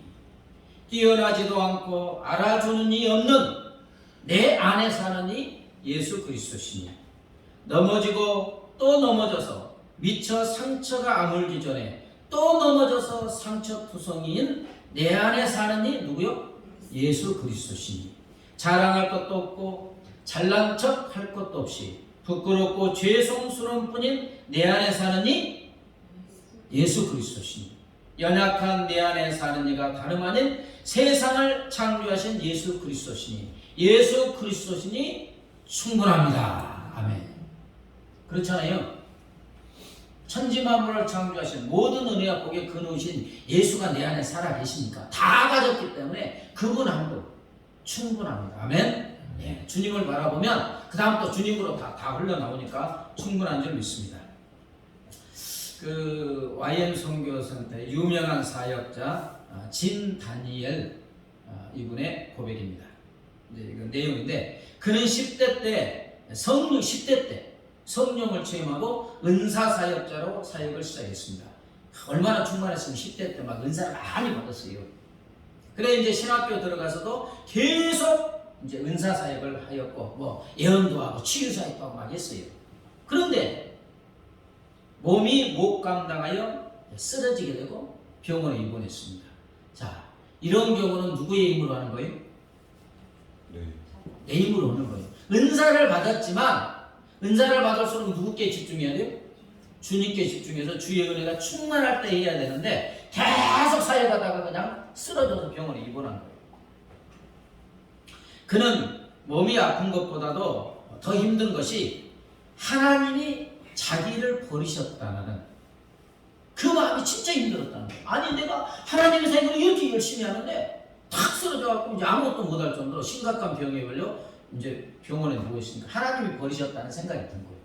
뛰어나지도 않고 알아주는 이 없는 내 안에 사는 이 예수 그리스도시니 넘어지고 또 넘어져서 미처 상처가 아물기 전에 또 넘어져서 상처투성이인 내 안에 사는 이 누구요? 예수 그리스도시니 자랑할 것도 없고 잘난 척 할 것도 없이 부끄럽고 죄송스러운 뿐인 내 안에 사는 이 예수 그리스도시니 연약한 내 안에 사는 이가 다름 아닌 세상을 창조하신 예수 그리스도시니 예수 그리스도시니 충분합니다. 아멘. 그렇잖아요. 천지만물을 창조하신 모든 은혜와 복에 근우신 예수가 내 안에 살아 계시니까 다 가졌기 때문에 그분 한분 충분합니다. 아멘. 네, 주님을 바라보면 그 다음 또 주님으로 다 흘러나오니까 충분한 줄 믿습니다. 그 YM 선교센터의 유명한 사역자 진 다니엘 이분의 고백입니다. 이건 내용인데 그는 10대 때 성령을 체험하고 은사 사역자로 사역을 시작했습니다. 얼마나 충만했으면 10대 때 막 은사를 많이 받았어요. 그래 이제 신학교 들어가서도 계속 이제 은사 사역을 하였고 뭐 예언도 하고 치유 사역도 하고 막 했어요. 그런데 몸이 못 감당하여 쓰러지게 되고 병원에 입원했습니다. 자, 이런 경우는 누구의 힘으로 하는 거예요? 내 힘으로 하는 거예요. 은사를 받았지만 은사를 받을수록 누구께 집중해야 돼요? 주님께 집중해서 주의 은혜가 충만할 때 해야 되는데 계속 사역하다가 그냥 쓰러져서 병원에 입원한 거예요. 그는 몸이 아픈 것보다도 더 힘든 것이 하나님이 자기를 버리셨다는 그 마음이 진짜 힘들었다는 거예요. 아니 내가 하나님의 사역을 이렇게 열심히 하는데 탁 쓰러져갖고 이제 아무것도 못할 정도로 심각한 병에 걸려 이제 병원에 누워 있으니까 하나님이 버리셨다는 생각이 든 거예요.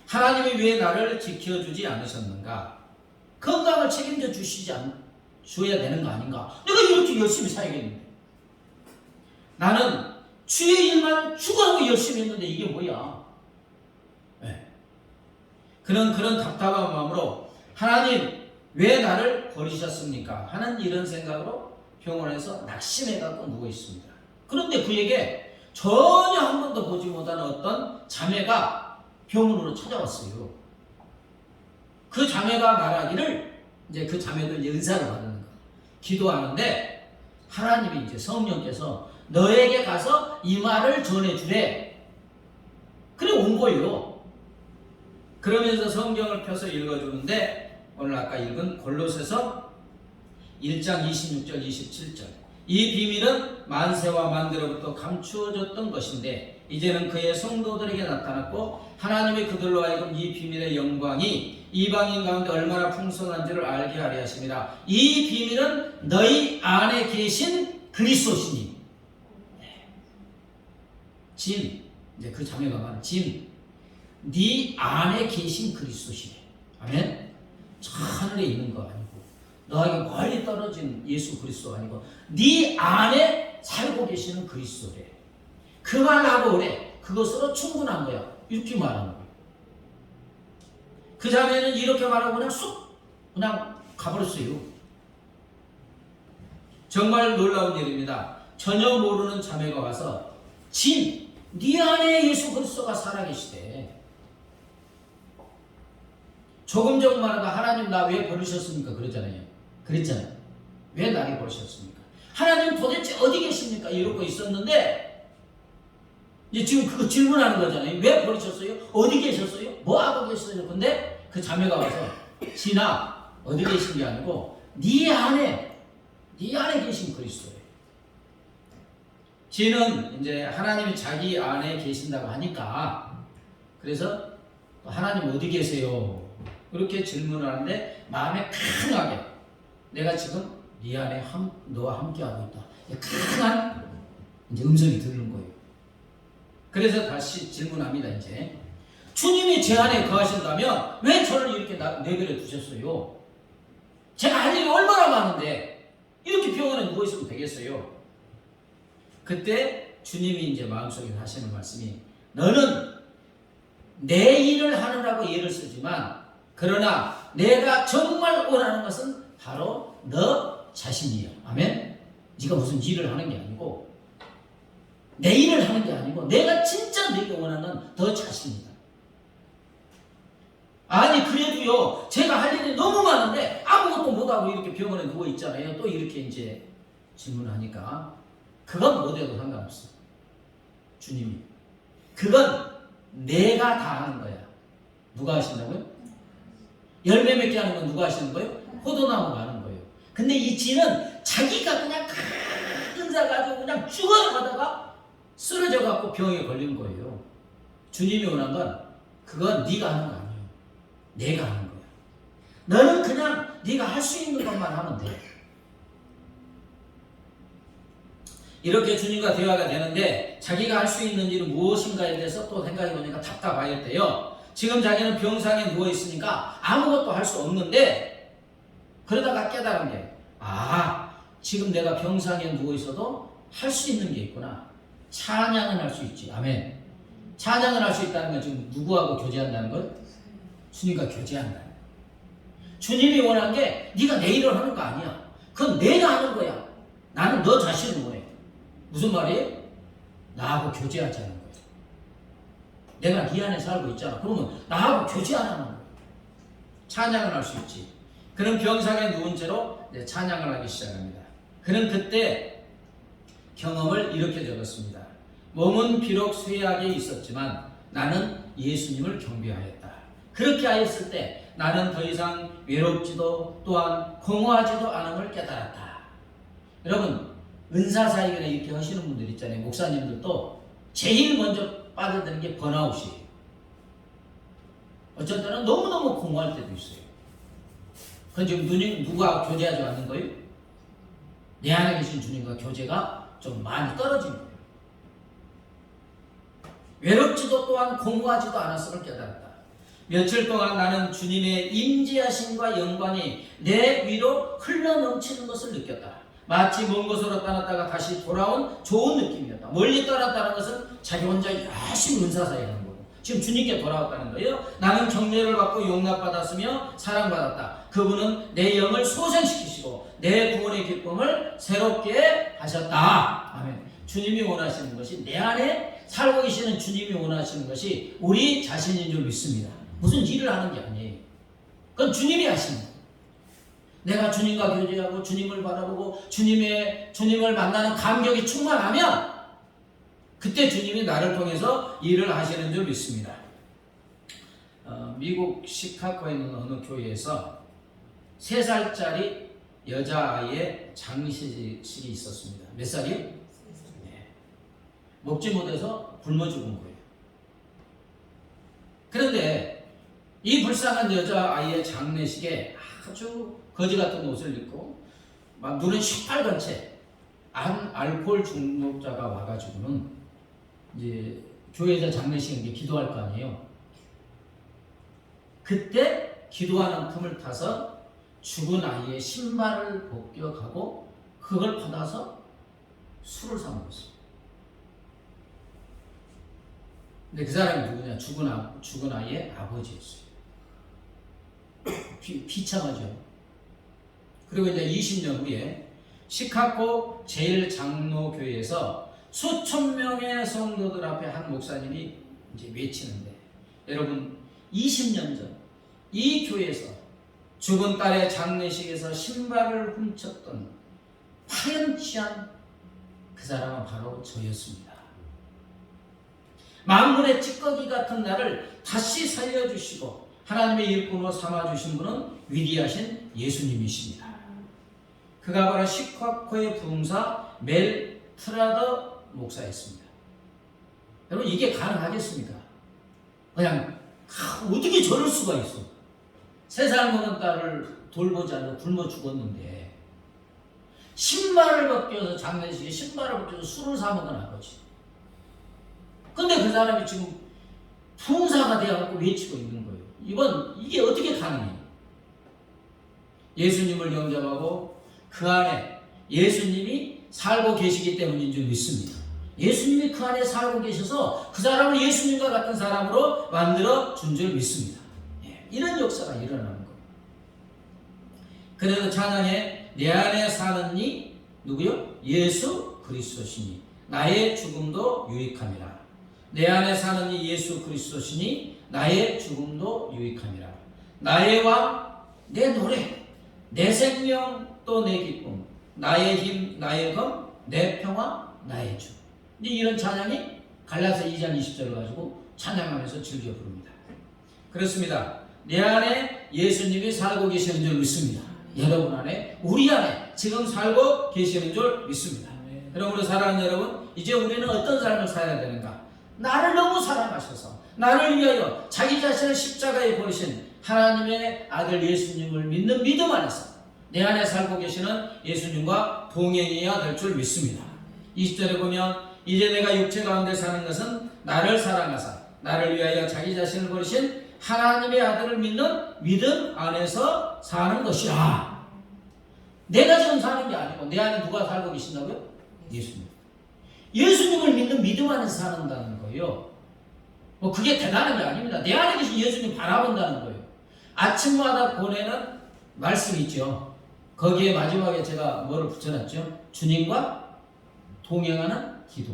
하나님이 왜 나를 지켜주지 않으셨는가? 건강을 책임져 주셔야 되는 거 아닌가? 내가 이렇게 열심히 사역했는데 나는 주의 일만 추구하고 열심히 했는데 이게 뭐야? 네. 그는 그런 답답한 마음으로 하나님 왜 나를 버리셨습니까? 하는 이런 생각으로 병원에서 낙심해갖고 누워 있습니다. 그런데 그에게 전혀 한 번도 보지 못한 어떤 자매가 병원으로 찾아왔어요. 그 자매가 말하기를 이제 그 자매도 이제 은사를 받는 거예요. 기도하는데 하나님이 이제 성령께서 너에게 가서 이 말을 전해주래. 그래 온 거예요. 그러면서 성경을 펴서 읽어주는데 오늘 아까 읽은 골로새서 1장 26절 27절 이 비밀은 만세와 만대로부터 감추어졌던 것인데 이제는 그의 성도들에게 나타났고 하나님이 그들로 하여금 이 비밀의 영광이 이방인 가운데 얼마나 풍성한지를 알게 하려 하심이라. 이 비밀은 너희 안에 계신 그리스도시니. 진, 이제 그 자매가 말하는 진, 네 안에 계신 그리스도시네. 아멘. 저 하늘에 있는 거 아니고 너에게 멀리 떨어진 예수 그리스도 아니고 네 안에 살고 계시는 그리스도래. 그 말하고 그래. 그것으로 충분한 거야. 이렇게 말하는 거야. 그 자매는 이렇게 말하고 그냥 쑥 그냥 가버렸어요. 정말 놀라운 일입니다. 전혀 모르는 자매가 와서 진, 네 안에 예수 그리스도가 살아계시대. 조금 전만 해도 하나님 나 왜 버리셨습니까? 그러잖아요. 그랬잖아요. 왜 나를 버리셨습니까? 하나님 도대체 어디 계십니까? 이러고 있었는데 이제 지금 그거 질문하는 거잖아요. 왜 버리셨어요? 어디 계셨어요? 뭐 하고 계셨어요? 근데 그 자매가 와서 진아 어디 계신 게 아니고 네 안에 계신 그리스도예요. 진은 이제 하나님이 자기 안에 계신다고 하니까 그래서 하나님 어디 계세요? 그렇게 질문하는데 마음에 강하게 내가 지금 네 안에 너와 함께하고 있다. 강한 이제 음성이 들리는 거예요. 그래서 다시 질문합니다. 이제 주님이 제 안에 거하신다면 왜 저를 이렇게 내버려 두셨어요? 제가 할 일이 얼마나 많은데 이렇게 병원에 누워 있으면 되겠어요? 그때 주님이 이제 마음속에 하시는 말씀이 너는 내 일을 하느라고 애를 쓰지만 그러나 내가 정말 원하는 것은 바로 너 자신이에요. 아멘? 네가 무슨 일을 하는 게 아니고 내 일을 하는 게 아니고 내가 진짜 네가 원하는 너 자신이다. 아니 그래도요 제가 할 일이 너무 많은데 아무것도 못하고 이렇게 병원에 누워 있잖아요. 또 이렇게 이제 질문하니까 그건 못해도 상관없어. 주님이 그건 내가 다 하는 거야. 누가 하신다고요? 열매 맺게 하는 건 누가 하시는 거예요? 포도나무가 하는 거예요. 근데 이 지는 자기가 그냥 큰 은사 가지고 그냥 죽어가다가 쓰러져 갖고 병에 걸린 거예요. 주님이 원한 건 그건 네가 하는 거 아니에요. 내가 하는 거야. 너는 그냥 네가 할 수 있는 것만 하면 돼. 이렇게 주님과 대화가 되는데 자기가 할 수 있는 일은 무엇인가에 대해서 또 생각해 보니까 답답하였대요. 지금 자기는 병상에 누워 있으니까 아무것도 할 수 없는데 그러다가 깨달은 게 지금 내가 병상에 누워 있어도 할 수 있는 게 있구나. 찬양은 할 수 있지. 아멘. 찬양을 할 수 있다는 건 지금 누구하고 교제한다는 걸? 주님과 교제한다. 주님이 원한 게 네가 내 일을 하는 거 아니야. 그건 내가 하는 거야. 나는 너 자신을 원해. 무슨 말이에요? 나하고 교제하자는 거예요. 내가 네 안에 살고 있잖아. 그러면 나하고 교제하라는 거예요. 찬양을 할 수 있지. 그는 병상에 누운 채로 찬양을 하기 시작합니다. 그는 그때 경험을 이렇게 적었습니다. 몸은 비록 쇠약에 있었지만 나는 예수님을 경배하였다. 그렇게 하였을 때 나는 더 이상 외롭지도 또한 공허하지도 않음을 깨달았다. 여러분 은사사역이나 이렇게 하시는 분들 있잖아요. 목사님들도 제일 먼저 빠져드는 게 번아웃이에요. 어쩔 때는 너무너무 공허할 때도 있어요. 그건 지금 누가 교제하지 않는 거예요? 내 안에 계신 주님과 교제가 좀 많이 떨어진 거예요. 외롭지도 또한 공허하지도 않았음을 깨달았다. 며칠 동안 나는 주님의 임재하심과 영광이 내 위로 흘러넘치는 것을 느꼈다. 마치 먼 곳으로 떠났다가 다시 돌아온 좋은 느낌이었다. 멀리 떠났다는 것은 자기 혼자 열심히 은사사역하는 거고 지금 주님께 돌아왔다는 거예요. 나는 격려를 받고 용납받았으며 사랑받았다. 그분은 내 영을 소생시키시고 내 구원의 기쁨을 새롭게 하셨다. 아멘. 주님이 원하시는 것이 내 안에 살고 계시는 주님이 원하시는 것이 우리 자신인 줄 믿습니다. 무슨 일을 하는 게 아니에요. 그건 주님이 하시는 거예요. 내가 주님과 교제하고 주님을 바라보고 주님을 만나는 감격이 충만하면 그때 주님이 나를 통해서 일을 하시는 줄 믿습니다. 미국 시카고에 있는 어느 교회에서 3살짜리 여자아이의 장례식이 있었습니다. 몇 살이요? 네. 먹지 못해서 굶어 죽은 거예요. 그런데 이 불쌍한 여자아이의 장례식에 아주 거지 같은 옷을 입고 막 눈은 시뻘건 채 알코올 중독자가 와가지고는 이제 교회에서 장례식에 이제 기도할 거 아니에요. 그때 기도하는 틈을 타서 죽은 아이의 신발을 벗겨가고 그걸 받아서 술을 사 먹었어요. 근데 그 사람이 누구냐? 죽은 아이의 아버지였어요. 비참하죠. 그리고 이제 20년 후에 시카고 제일장로교회에서 수천 명의 성도들 앞에 한 목사님이 이제 외치는데, 여러분 20년 전 이 교회에서 죽은 딸의 장례식에서 신발을 훔쳤던 파렴치한 그 사람은 바로 저였습니다. 만물의 찌꺼기 같은 나를 다시 살려주시고 하나님의 일꾼으로 삼아주신 분은 위대하신 예수님이십니다. 그가 바로 시카고의 부흥사 멜 트라더 목사였습니다. 여러분 이게 가능하겠습니까? 그냥 어떻게 저럴 수가 있어. 3살 먹은 딸을 돌보지 않고 굶어 죽었는데 신발을 벗겨서 장례식에 신발을 벗겨서 술을 사 먹은 아버지. 근데 그 사람이 지금 부흥사가 되어갖고 외치고 있는 거예요. 이게 어떻게 가능해요? 예수님을 영접하고 그 안에 예수님이 살고 계시기 때문인 줄 믿습니다. 예수님이 그 안에 살고 계셔서 그 사람을 예수님과 같은 사람으로 만들어 준 줄 믿습니다. 이런 역사가 일어나는 거예요. 그래서 찬양에 내 안에 사는 이 누구요? 예수 그리스도시니 나의 죽음도 유익함이라. 내 안에 사는 이 예수 그리스도시니 나의 죽음도 유익함이라. 나의 왕, 내 노래, 내 생명 또 내 기쁨, 나의 힘, 나의 검, 내 평화, 나의 주. 이런 찬양이 갈라디아 2장 20절을 가지고 찬양하면서 즐겨 부릅니다. 그렇습니다. 내 안에 예수님이 살고 계시는 줄 믿습니다. 여러분 안에, 우리 안에 지금 살고 계시는 줄 믿습니다. 여러분, 사랑하는 여러분, 이제 우리는 어떤 삶을 살아야 되는가? 나를 너무 사랑하셔서 나를 위하여 자기 자신을 십자가에 버리신 하나님의 아들 예수님을 믿는 믿음 안에서 내 안에 살고 계시는 예수님과 동행해야 될 줄 믿습니다. 20절에 보면 이제 내가 육체 가운데 사는 것은 나를 사랑하사 나를 위하여 자기 자신을 버리신 하나님의 아들을 믿는 믿음 안에서 사는 것이라. 내가 지금 사는 게 아니고 내 안에 누가 살고 계신다고요? 예수님. 예수님을 믿는 믿음 안에서 사는다는 거예요. 뭐 그게 대단한 게 아닙니다. 내 안에 계신 예수님 바라본다는 거예요. 아침마다 보내는 말씀이 있죠. 거기에 마지막에 제가 뭐를 붙여놨죠? 주님과 동행하는 기도.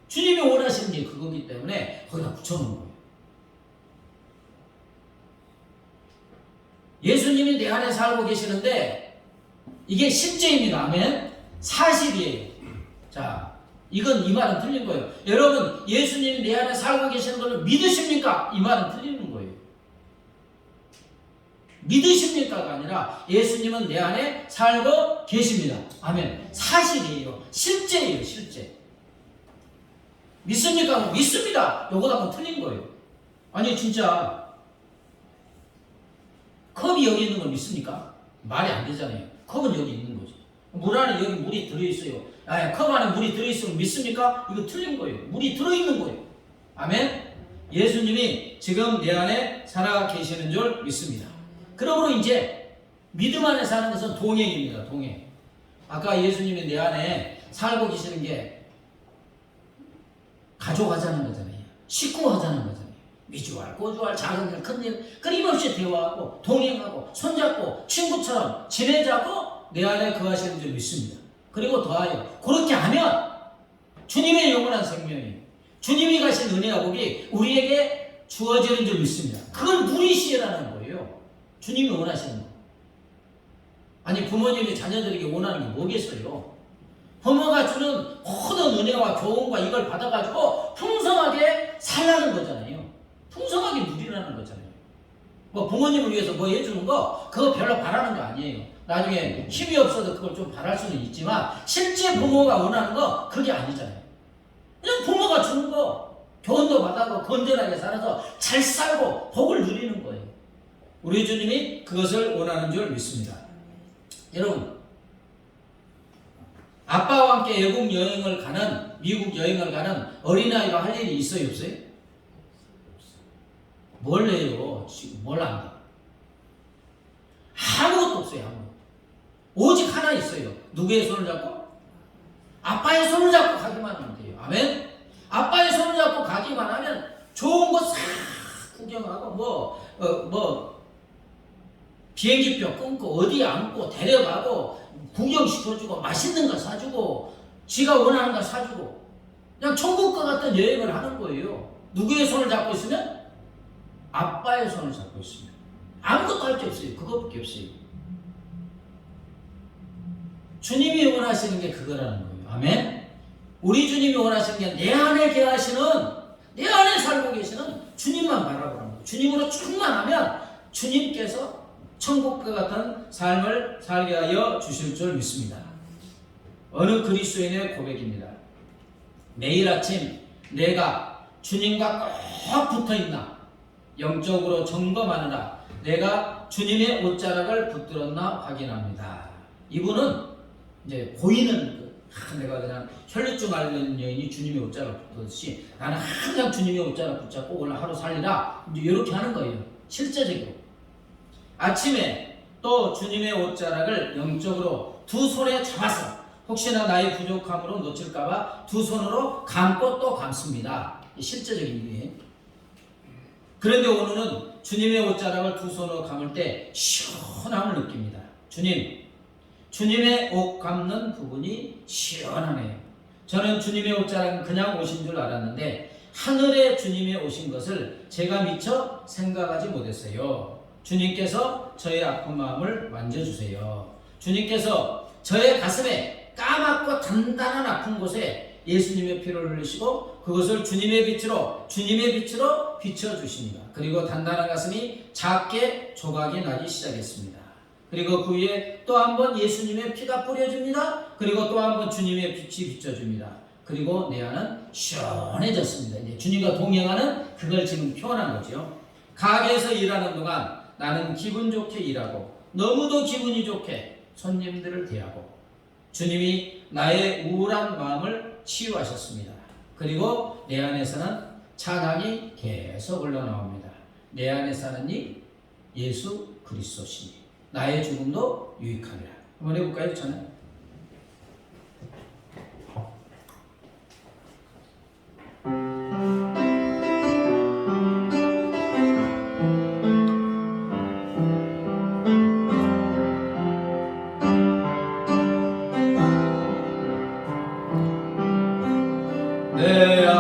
주님이 원하시는 게 그거기 때문에 거기다 붙여놓은 거예요. 예수님이 내 안에 살고 계시는데 이게 실제입니다. 아멘. 사실이에요. 자, 이건 이 말은 틀린 거예요. 여러분, 예수님이 내 안에 살고 계시는 것을 믿으십니까? 이 말은 틀리는 거예요. 믿으십니까가 아니라 예수님은 내 안에 살고 계십니다. 아멘. 사실이에요. 실제예요. 실제. 믿습니까? 믿습니다. 요거하고는 틀린 거예요. 아니 진짜 컵이 여기 있는 걸 믿습니까? 말이 안 되잖아요. 컵은 여기 있는 거죠. 물 안에 여기 물이 들어있어요. 컵 안에 물이 들어있으면 믿습니까? 이거 틀린 거예요. 물이 들어있는 거예요. 아멘. 예수님이 지금 내 안에 살아 계시는 줄 믿습니다. 그러므로 이제 믿음 안에 사는 것은 동행입니다. 동행. 아까 예수님이 내 안에 살고 계시는 게 가족하자는 거잖아요. 식구하자는 거잖아요. 미주알, 고주알, 작은 일, 큰 일, 끊임없이 대화하고 동행하고 손잡고 친구처럼 지내자고 내 안에 거하시는 줄 믿습니다. 그리고 더하여 그렇게 하면 주님의 영원한 생명이, 주님이 가신 은혜와 복이 우리에게 주어지는 줄 믿습니다. 그걸 누리시라는 거예요. 주님이 원하시는 거. 아니 부모님이 자녀들에게 원하는 게 뭐겠어요? 부모가 주는 모든 은혜와 교훈과 이걸 받아가지고 풍성하게 살라는 거잖아요. 풍성하게 누리라는 거잖아요. 뭐 부모님을 위해서 뭐 해주는 거 그거 별로 바라는 거 아니에요. 나중에 힘이 없어서 그걸 좀 바랄 수는 있지만 실제 부모가 원하는 거 그게 아니잖아요. 그냥 부모가 주는 거 교훈도 받아고 건전하게 살아서 잘 살고 복을 누리는 거예요. 우리 주님이 그것을 원하는 줄 믿습니다. 여러분, 아빠와 함께 외국 여행을 가는, 미국 여행을 가는 어린아이가 할 일이 있어요, 없어요? 뭘 해요? 지금 뭘 한다? 아무것도 없어요, 아무것도. 오직 하나 있어요. 누구의 손을 잡고? 아빠의 손을 잡고 가기만 하면 돼요. 아멘? 아빠의 손을 잡고 가기만 하면 좋은 거 싹 구경하고 비행기표 끊고 어디 앉고 데려가고 구경시켜주고 맛있는 거 사주고 지가 원하는 거 사주고 그냥 천국과 같은 여행을 하는 거예요. 누구의 손을 잡고 있으면? 아빠의 손을 잡고 있습니다. 아무것도 할 게 없어요. 그거밖에 없어요. 주님이 원하시는 게 그거라는 거예요. 아멘? 우리 주님이 원하시는 게 내 안에 계시는, 내 안에 살고 계시는 주님만 바라보라는 거예요. 주님으로 충만하면 주님께서 천국과 같은 삶을 살게 하여 주실 줄 믿습니다. 어느 그리스도인의 고백입니다. 매일 아침 내가 주님과 꼭 붙어있나 영적으로 점검하느라 내가 주님의 옷자락을 붙들었나 확인합니다. 이분은 이제 보이는 내가 그냥 혈류증 앓는 여인이 주님의 옷자락 붙듯이 나는 항상 주님의 옷자락 붙잡고 오늘 하루 살리라 이제 이렇게 하는 거예요. 실제적으로 아침에 또 주님의 옷자락을 영적으로 두 손에 잡아서 혹시나 나의 부족함으로 놓칠까봐 두 손으로 감고 또 감습니다. 실제적인 일이에요. 그런데 오늘은 주님의 옷자락을 두 손으로 감을 때 시원함을 느낍니다. 주님의 옷 감는 부분이 시원하네요. 저는 주님의 옷자락은 그냥 옷인 줄 알았는데 하늘에 주님의 오신 것을 제가 미처 생각하지 못했어요. 주님께서 저의 아픈 마음을 만져주세요. 주님께서 저의 가슴에 까맣고 단단한 아픈 곳에 예수님의 피를 흘리시고 그것을 주님의 빛으로 비춰주십니다. 그리고 단단한 가슴이 작게 조각이 나기 시작했습니다. 그리고 그 위에 또 한 번 예수님의 피가 뿌려집니다. 그리고 또 한 번 주님의 빛이 비춰줍니다. 그리고 내 안은 시원해졌습니다. 이제 주님과 동행하는 그걸 지금 표현한 거죠. 가게에서 일하는 동안 나는 기분 좋게 일하고 너무도 기분이 좋게 손님들을 대하고 주님이 나의 우울한 마음을 치유하셨습니다. 그리고 내 안에서는 찬양이 계속 흘러나옵니다. 내 안에 사는 이 예수 그리스도시니 나의 죽음도 유익하리라. 한번 해볼까요? 찬양. 내 안에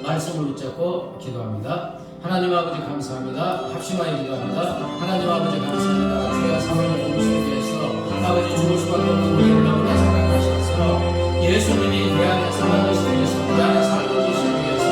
말씀을 붙잡고 기도합니다. 하나님 아버지 감사합니다. 합심하여 기도합니다. 하나님 아버지 감사합니다. 주의 사랑을 동시에 위해서 아버지 죽을 수밖에 없는 우리를 너무나 사랑하셔서 예수님이 내 안에 살아계시기 위해서 내 안에 살고 계시기 위해서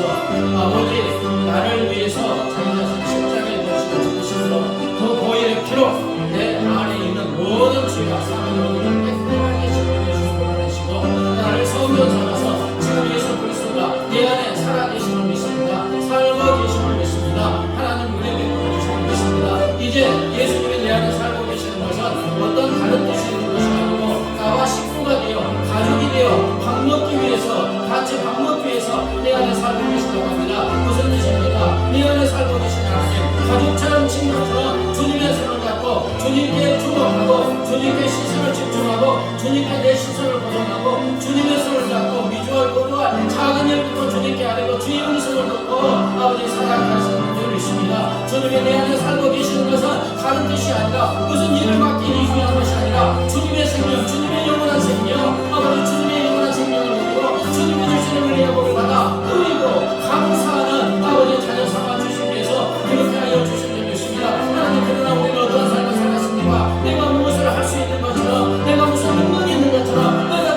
아버지 나를 위해서 자기 자신 십자가에 모시고 죽으심으로 그 보혈의 피로 내 안에 있는 모든 죄와 사랑을 깨끗하게 씻어내시고 나를 성도 삼아서 지금 예수 그리스도가 내 안에 살아계심을 믿습니다. 살고 계심을 믿습니다. 하나님 우리에게 보여주심을 믿습니다. 이제 예수님이 내 안에 살고 계시는 것은 어떤 다른 뜻이 있는 것이 아니고 나와 식구가 되어 가족이 되어 밥 먹기 위해서 같이 밥 먹기 위해서 내 안에 살고 계시다고 합니다. 무슨 뜻입니까? 내 안에 살고 계신 하나님 가족처럼 친구처럼 주님의 손을 잡고 주님께 주목하고 주님께 시선을 집중하고 주님께 내 시선을 고정하고 주님의 손을 잡고 미주알 고주알 작은 일부터 주님께 아뢰고 주의 음성을 듣고 아버지 살아가시는 줄 믿습니다. 주님이 내 안에 살고 계시는 것은 다른 뜻이 아니라 무슨 일을 맡기 위한 것이 아니라 주님의 생명, 주님의 영원한 생명, 아버지 주님의 영원한 생명을 누리고 주님이 주시는 은혜의 복을 받아 누리고 감사하는 아버지 자녀 삼아 주시기 위해서 그렇게 하여 주신 줄 믿습니다. 하나님 그러나 우리는 어떤 삶을 살았습니까? 내가 무엇을 할 수 있는 것처럼 내가 무슨 능력이 있는 것처럼 내가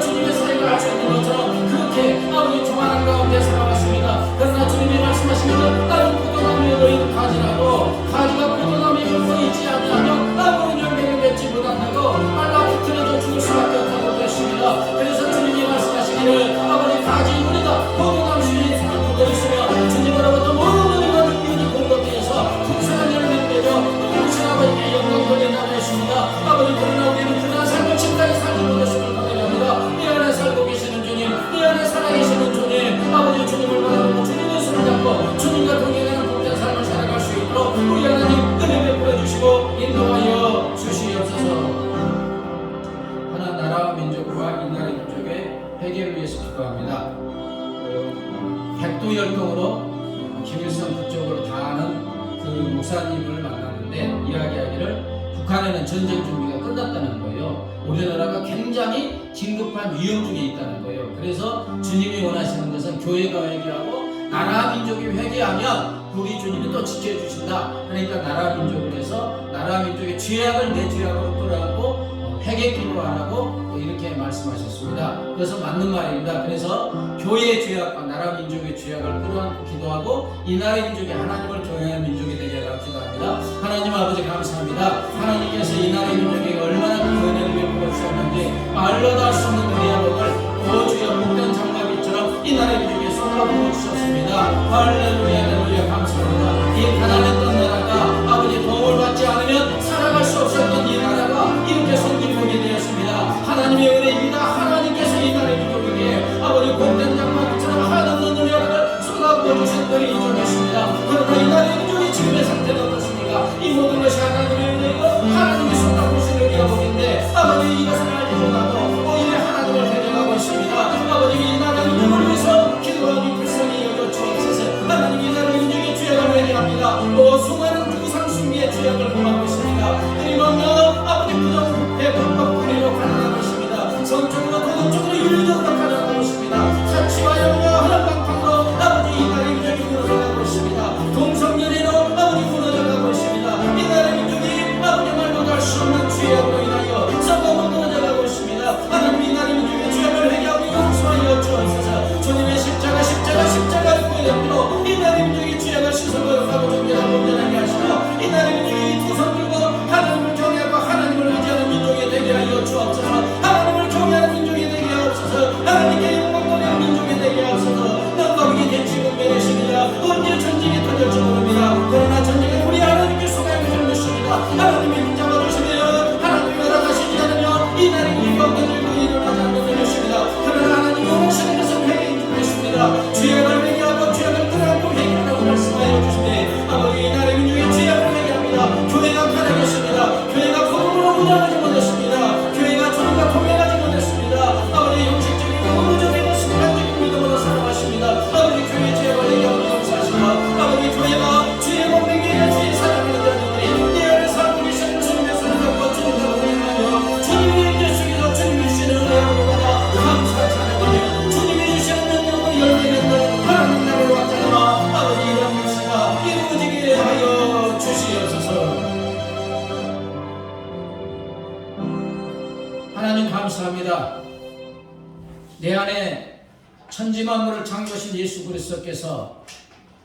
회개를 위해서 기도합니다. 백두혈통으로 김일성 그쪽으로 다하는 그 목사님을 만났는데 이야기하기를 북한에는 전쟁 준비가 끝났다는 거예요. 우리나라가 굉장히 긴급한 위험 중에 있다는 거예요. 그래서 주님이 원하시는 것은 교회가 회개하고 나라 민족이 회개하면 우리 주님이 또 지켜주신다. 그러니까 나라 민족을 해서 나라 민족의 죄악을 내 죄악으로 끌어안고 회개 기도하라고 이렇게 말씀하셨습니다. 그래서 맞는 말입니다. 그래서 교회의 죄악과 나라 민족의 죄악을 끌어안고 기도하고 이 나라 민족이 하나님을 경외하는 민족이 되게 하라 기도합니다. 하나님 아버지 감사합니다. 하나님께서 이 나라 민족에게 얼마나 큰 은혜를 베풀어 주셨는지 말로도 할 수 없는 은혜와 복을 주여 복된 장마비처럼 이 나라 민족에 쏟아부어 주셨습니다. 할렐루야 할렐루야 감사합니다. 이 가난했던 나라가 아버지 도움을 받지 않으면 살아갈 수 없었던 이 나라가 이렇게 성기복이 되었습니다. 하나님의 은혜입니다. 하나님께서 이 나라 민족에게 아버지 복된 장마비처럼 하나님의 은혜를 쏟아부어 주신 분이 인정했습니다. 그러나 이 나라 민족이 지금의 상태는 어떻습니까? 이 모든 것이 하나님의 은혜고 하나님이 쏟아부으신 은혜가 복인데 아버지 이것을 알지 못하고 오히려 하나님을 배려하고 있습니다. 아버지 이 나라 민족을 위해서 기도하기 불쌍히 여겨 주옵소서. 하나님 이 나라 민족의 죄악을 회개합니다. 수많은 우상 숭배의 죄악을 범하고 있습니다. 끊임없는 아버지 부정부패 불법 불의로 가난하고 있습니다. 성적으로 도덕적으로 윤리적으로 가난하고 있습니다. 사치와 영화 하나방탕으로 아버지 이 나라 민족이 무너져가고 있습니다. 동성연애로 아버지 무너져가고 있습니다. 이 나라 민족이 아버지 말로도 할 수 없는 죄악으로 인하여 썩어고 무너져가고 있습니다. 하나님 이 나라 민족의 죄악을 회개하고 용서하여 주옵소서. 주님의 십자가를 보여드리고 이 나라 민족의 죄악을 씻어버려 가고 정결하고 온전하게 하시고 이 나라 민족이 두 손 들고 하나님을 경외하고 하나님을 의지하는 민족이 되게 하여 주옵소서. 하나님을 경외하는 민족이 되게 하옵소서. 하나님께 영광 돌리는 민족이 되게 하옵소서. 영광이 될지 분명하십니다. 언제 전쟁이 터질지 모릅니다. 그러나 전쟁은 우리 하나님께 속하여 주는 것입니다. 하나님의 민자가 되시며 하나님이 허락하시지 않으며 이 나라 민족이 어떤 일도 일어나지 않는 것입니다. 그러나 하나님이 원하시는 것은 회개인 줄 믿습니다. 죄악을 회개하고 죄악을 끌어안고 회개하라고 말씀하여 주시네. 아버지 이 나라 민족의 죄악을 회개합니다. 교회가 가난했습니다. 교회가 거룩으로 무장하지 못했습니다. 교회가 주님과 동행하지 못했습니다. 아버지 형식적이고 의무적이고 순간적인 믿음으로 살아가십니다. 아버지 교회 죄악을 회개하고 용서하시고 아버지 교회가 주의 몸매기에 주의 사랑을 드리니 내 안에 살고 계시는 주님의 손을 잡고 주님과 동행하며 주님의 임재 속에서 주님이 주시는 은혜를 받아 감사 찬양하며 주님이 주시는 능력으로 열매맺는 하나님 나라를 왔다가 아버지 이런 것이가 이루어지게 하여 주시옵소서. 하나님 감사합니다. 내 안에 천지만물을 창조하신 예수 그리스도께서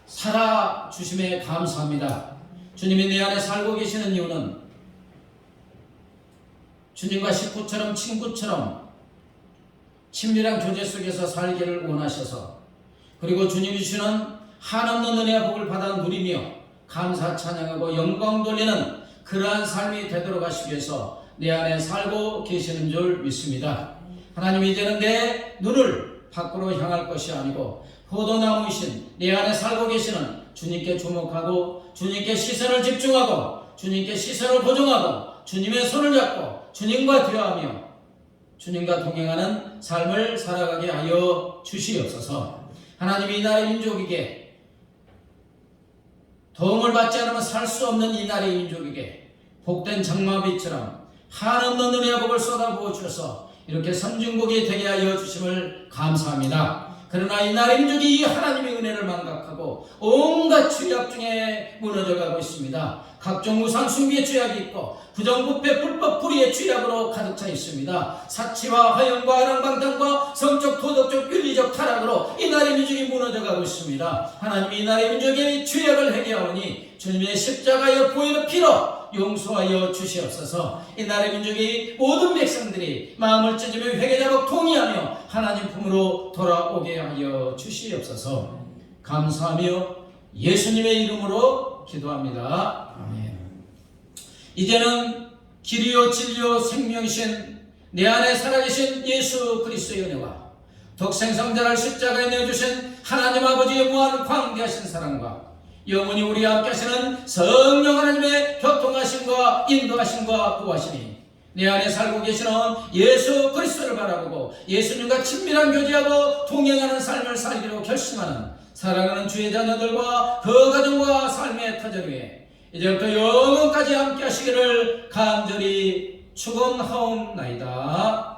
살아주심에 감사합니다. 주님이 내 안에 살고 계시는 이유는 주님과 식구처럼 친구처럼 친밀한 교제 속에서 살기를 원하셔서 그리고 주님이 주시는 한없는 은혜와 복을 받아 누리며 감사 찬양하고 영광 돌리는 그러한 삶이 되도록 하시기 위해서 내 안에 살고 계시는 줄 믿습니다. 하나님 이제는 내 눈을 밖으로 향할 것이 아니고 포도나무이신 내 안에 살고 계시는 주님께 주목하고 주님께 시선을 집중하고 주님께 시선을 고정하고 주님의 손을 잡고 주님과 대화하며 주님과 동행하는 삶을 살아가게 하여 주시옵소서. 하나님이 이 나라의 민족에게 도움을 받지 않으면 살 수 없는 이 나라의 민족에게 복된 장마비처럼 한없는 은혜와 복을 쏟아부어 주셔서 이렇게 선진국이 되게 하여 주심을 감사합니다. 그러나 이 나라의 민족이 이 하나님의 은혜를 망각하고 온갖 죄악 중에 무너져가고 있습니다. 각종 우상 숭배의 죄악이 있고 부정부패 불법 불의의 죄악으로 가득 차 있습니다. 사치와 화형과 아랑방탕과 성적 도덕적 윤리적 타락으로 이 나라의 민족이 무너져가고 있습니다. 하나님이 이 나라의 민족의 죄악을 회개하오니 주님의 십자가의 보혈의 피로 용서하여 주시옵소서. 이 나라의 민족이 모든 백성들이 마음을 찢으며 회개자로 통이하며 하나님 품으로 돌아오게 하여 주시옵소서. 감사하며 예수님의 이름으로 기도합니다. 아멘. 이제는 길이요 진리요 생명이신 내 안에 살아계신 예수 그리스도의 은혜와 독생성자를 십자가에 내어주신 하나님 아버지의 무한 광대하신 사랑과 영원히 우리와 함께 하시는 성령 하나님의 교통하심과 인도하심과 구하심이 내 안에 살고 계시는 예수 그리스도를 바라보고 예수님과 친밀한 교제하고 동행하는 삶을 살기로 결심하는 사랑하는 주의 자녀들과 그 가정과 삶의 터전 위에 이제부터 영원까지 함께 하시기를 간절히 축원하옵나이다.